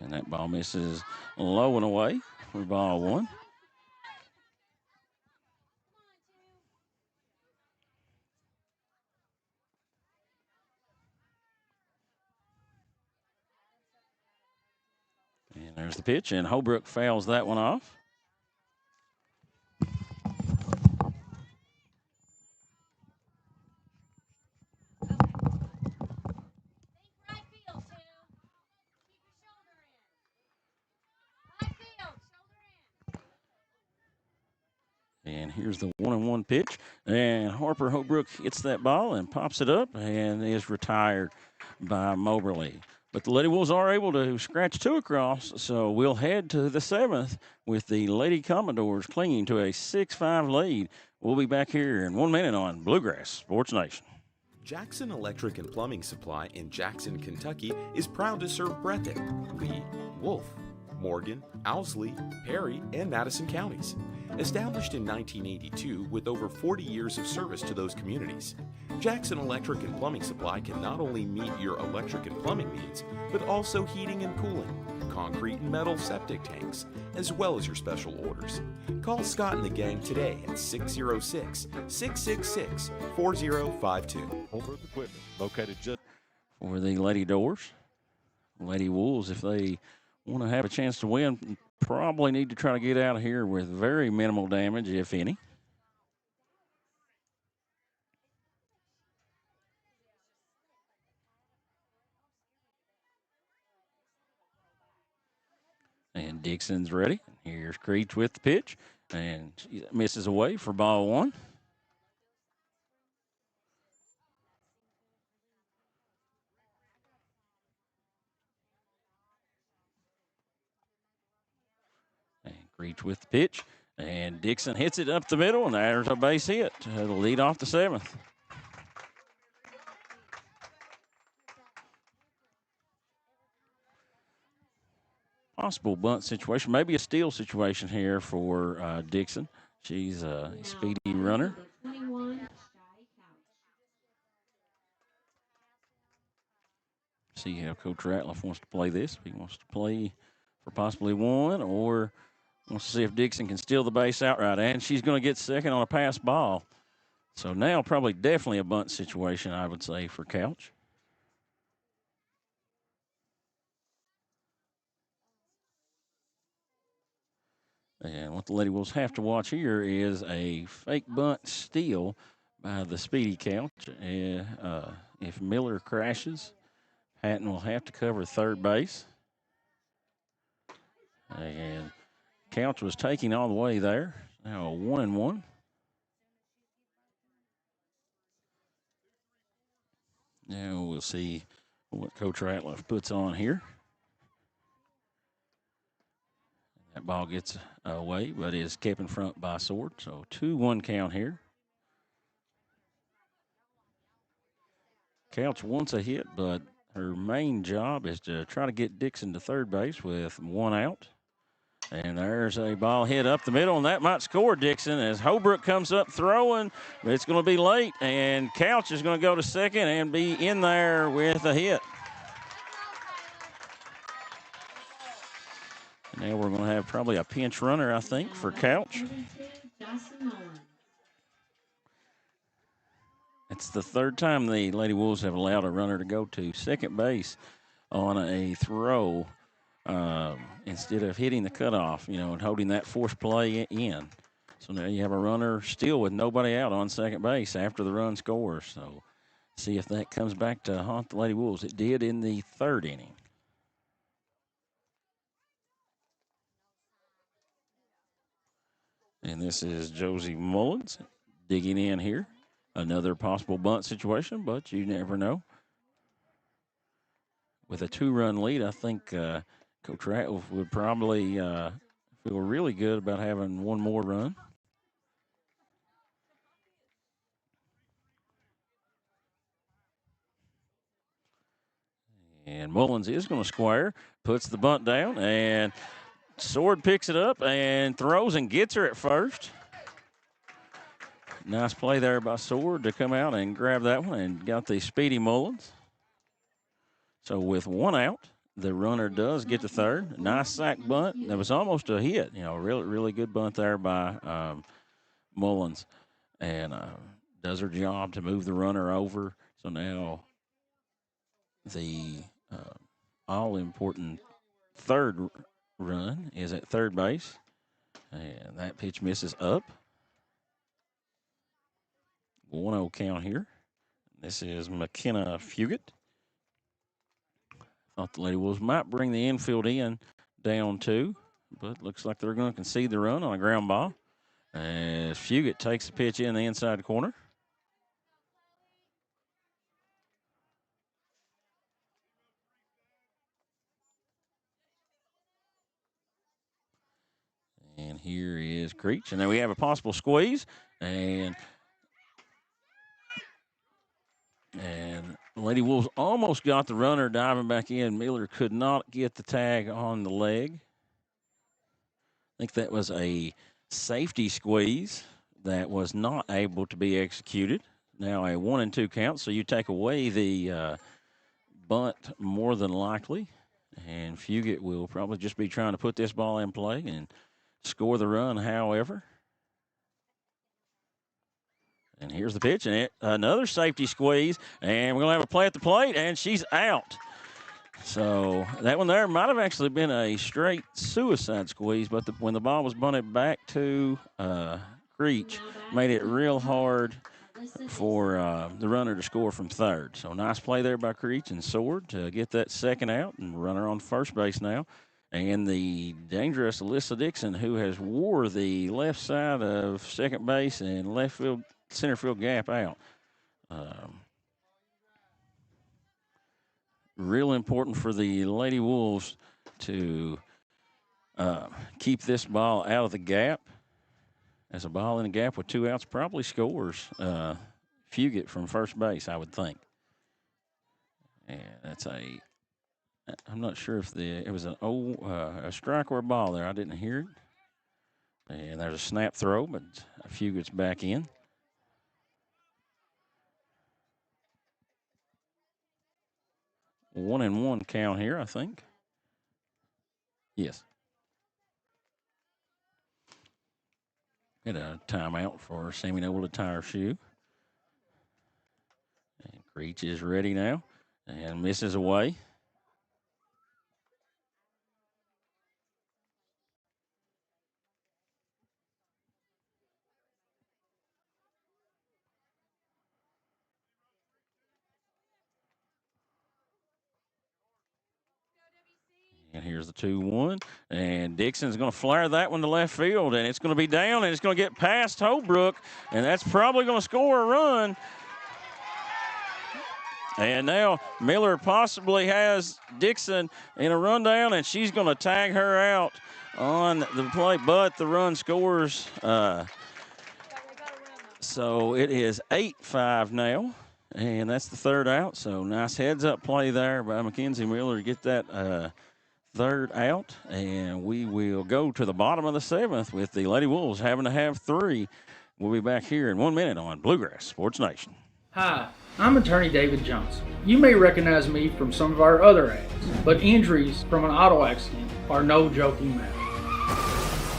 And that ball misses low and away for ball one. There's the pitch, and Holbrook fouls that one off. And here's the 1-1 pitch. And Harper Holbrook hits that ball and pops it up and is retired by Moberly. But the Lady Wolves are able to scratch 2 across, so we'll head to the 7th with the Lady Commodores clinging to a 6-5 lead. We'll be back here in 1 minute on Bluegrass Sports Nation. Jackson Electric and Plumbing Supply in Jackson, Kentucky is proud to serve Breathitt, Lee, Wolfe, Morgan, Owsley, Perry, and Madison counties. Established in 1982 with over 40 years of service to those communities, Jackson Electric and Plumbing Supply can not only meet your electric and plumbing needs, but also heating and cooling, concrete and metal septic tanks, as well as your special orders. Call Scott and the gang today at 606-666-4052. Holbrook Equipment, located just for the Lady Doors. Lady Wolves, if they want to have a chance to win, probably need to try to get out of here with very minimal damage, if any. And Dixon's ready. Here's Creech with the pitch, and she misses away for ball 1. And Creech with the pitch, and Dixon hits it up the middle, and there's a base hit to lead off the 7th. Possible bunt situation, maybe a steal situation here for Dixon. She's a speedy runner. See how Coach Ratliff wants to play this. If he wants to play for possibly 1, or wants to see if Dixon can steal the base outright. And she's going to get second on a pass ball. So now probably definitely a bunt situation, I would say, for Couch. And what the Lady Wolves have to watch here is a fake bunt steal by the speedy Couch. If Miller crashes, Patton will have to cover third base. And Couch was taking all the way there. Now a 1-1. Now we'll see what Coach Ratliff puts on here. That ball gets away, but is kept in front by Sword. So 2-1 count here. Couch wants a hit, but her main job is to try to get Dixon to third base with 1 out. And there's a ball hit up the middle, and that might score Dixon as Holbrook comes up throwing. But it's going to be late, and Couch is going to go to second and be in there with a hit. Now we're going to have probably a pinch runner, I think, for Couch. It's the 3rd time the Lady Wolves have allowed a runner to go to second base on a throw instead of hitting the cutoff, and holding that forced play in. So now you have a runner still with nobody out on second base after the run scores. So see if that comes back to haunt the Lady Wolves. It did in the 3rd inning. And this is Josie Mullins digging in here. Another possible bunt situation, but you never know. With a 2-run lead, I think Coach Ratliff would probably feel really good about having 1 more run. And Mullins is going to square, puts the bunt down, and Sword picks it up and throws and gets her at first. Nice play there by Sword to come out and grab that one and got the speedy Mullins. So with 1 out, the runner does get to third. Nice sack bunt. That was almost a hit. Really, really good bunt there by Mullins. And does her job to move the runner over. So now the all-important third run is at third base. And that pitch misses up. 1-0 count here. This is McKenna Fugit. Thought the Lady Wolves might bring the infield in down 2, but looks like they're going to concede the run on a ground ball as Fugit takes the pitch in the inside corner. And here is Creech. And then we have a possible squeeze. And Lady Wolves almost got the runner diving back in. Miller could not get the tag on the leg. I think that was a safety squeeze that was not able to be executed. Now a 1-2 count, so you take away the bunt more than likely. And Fugit will probably just be trying to put this ball in play and score the run, however. And here's the pitch, and another safety squeeze, and we're going to have a play at the plate, and she's out. So that one there might have actually been a straight suicide squeeze, but when the ball was bunted back to Creech, made it real hard for the runner to score from third. So nice play there by Creech and Sword to get that second out, and runner on first base now. And the dangerous Alyssa Dixon, who has wore the left side of second base and left field, center field gap out. Real important for the Lady Wolves to keep this ball out of the gap. As a ball in the gap with 2 outs probably scores Fugit from first base, I would think. And that's I'm not sure if it was a strike or a ball there. I didn't hear it. And there's a snap throw, but Fugit's back in. One and one count here, I think. Yes. Get a timeout for Sammy Noble to tie her shoe. And Creech is ready now and misses away. And here's the 2-1. And Dixon's going to flare that one to left field, and it's going to be down, and it's going to get past Holbrook, and that's probably going to score a run. And now Miller possibly has Dixon in a rundown, and she's going to tag her out on the play, but the run scores. So it is 8-5 now, and that's the third out. So nice heads-up play there by Mackenzie Miller to get that third out, and we will go to the bottom of the 7th with the Lady Wolves having to have 3. We'll be back here in 1 minute on Bluegrass Sports Nation. Hi, I'm attorney David Johnson. You may recognize me from some of our other ads, but injuries from an auto accident are no joking matter.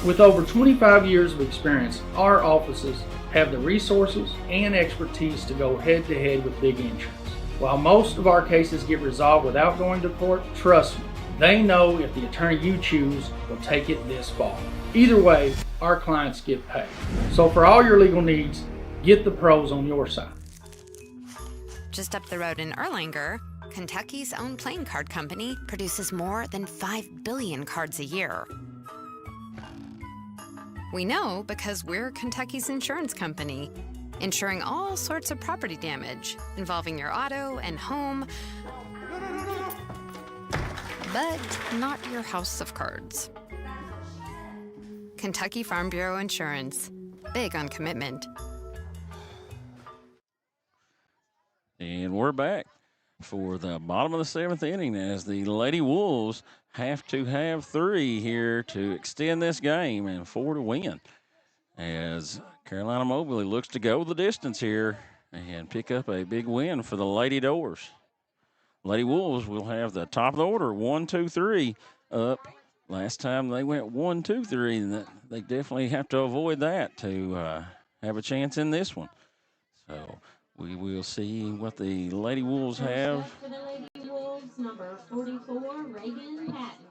With over 25 years of experience, our offices have the resources and expertise to go head-to-head with big insurance. While most of our cases get resolved without going to court, trust me, they know if the attorney you choose will take it this far. Either way, our clients get paid. So for all your legal needs, get the pros on your side. Just up the road in Erlanger, Kentucky's own playing card company produces more than 5 billion cards a year. We know because we're Kentucky's insurance company, insuring all sorts of property damage involving your auto and home, but not your house of cards. Kentucky Farm Bureau Insurance. Big on commitment. And we're back for the bottom of the 7th inning as the Lady Wolves have to have 3 here to extend this game and 4 to win. As Carolina Mobley looks to go the distance here and pick up a big win for the Lady Doors. Lady Wolves will have the top of the order, 1, 2, 3 up. Last time they went 1, 2, 3, and they definitely have to avoid that to have a chance in this one. So we will see what the Lady Wolves have. For the Lady Wolves, number 44, Reagan Patton.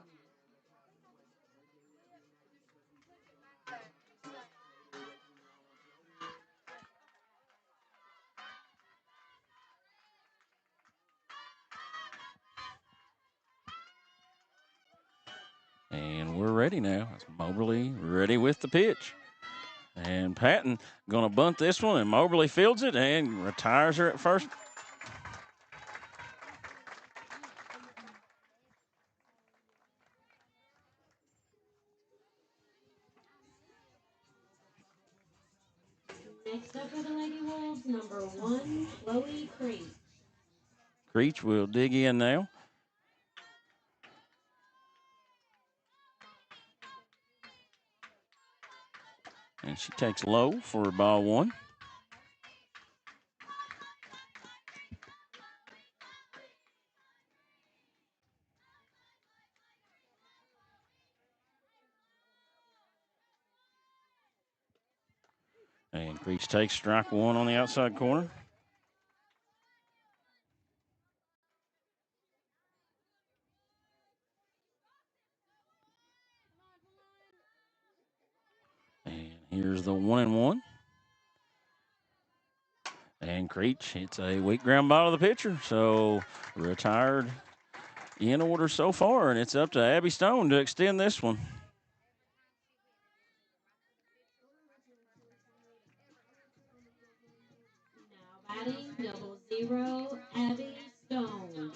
And we're ready now. It's Moberly ready with the pitch. And Patton going to bunt this one, and Moberly fields it and retires her at first. Next up for the Lady Wolves, number 1, Chloe Creech. Creech will dig in now. And she takes low for ball 1. And Creech takes strike 1 on the outside corner. And here's the 1-1. And Creech hits a weak ground ball to the pitcher. So retired in order so far, and it's up to Abby Stone to extend this one. Now batting, 0, Abby Stone.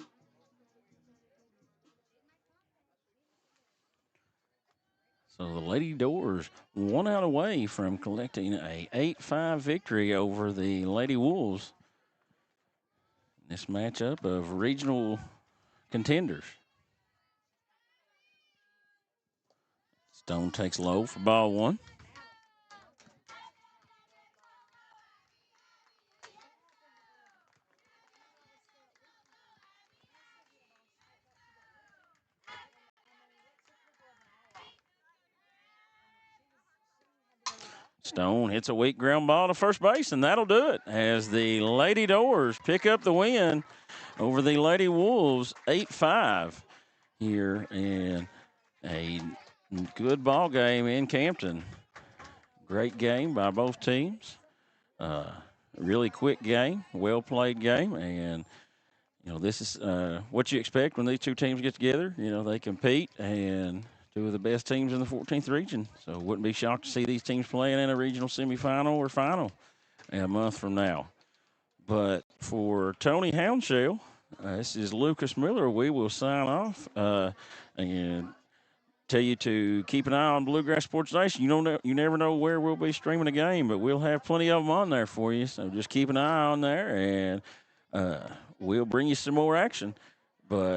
So the Lady Doors 1 out away from collecting a 8-5 victory over the Lady Wolves. This matchup of regional contenders. Stone takes low for ball 1. Stone hits a weak ground ball to first base, and that'll do it as the Lady Doors pick up the win over the Lady Wolves 8-5 here in a good ball game in Campton. Great game by both teams. Really quick game, well-played game, and this is what you expect when these two teams get together. They compete, and two of the best teams in the 14th region. So wouldn't be shocked to see these teams playing in a regional semifinal or final a month from now. But for Tony Houndshell, this is Lucas Miller. We will sign off and tell you to keep an eye on Bluegrass Sports Nation. You never know where we'll be streaming a game, but we'll have plenty of them on there for you. So just keep an eye on there, and we'll bring you some more action. But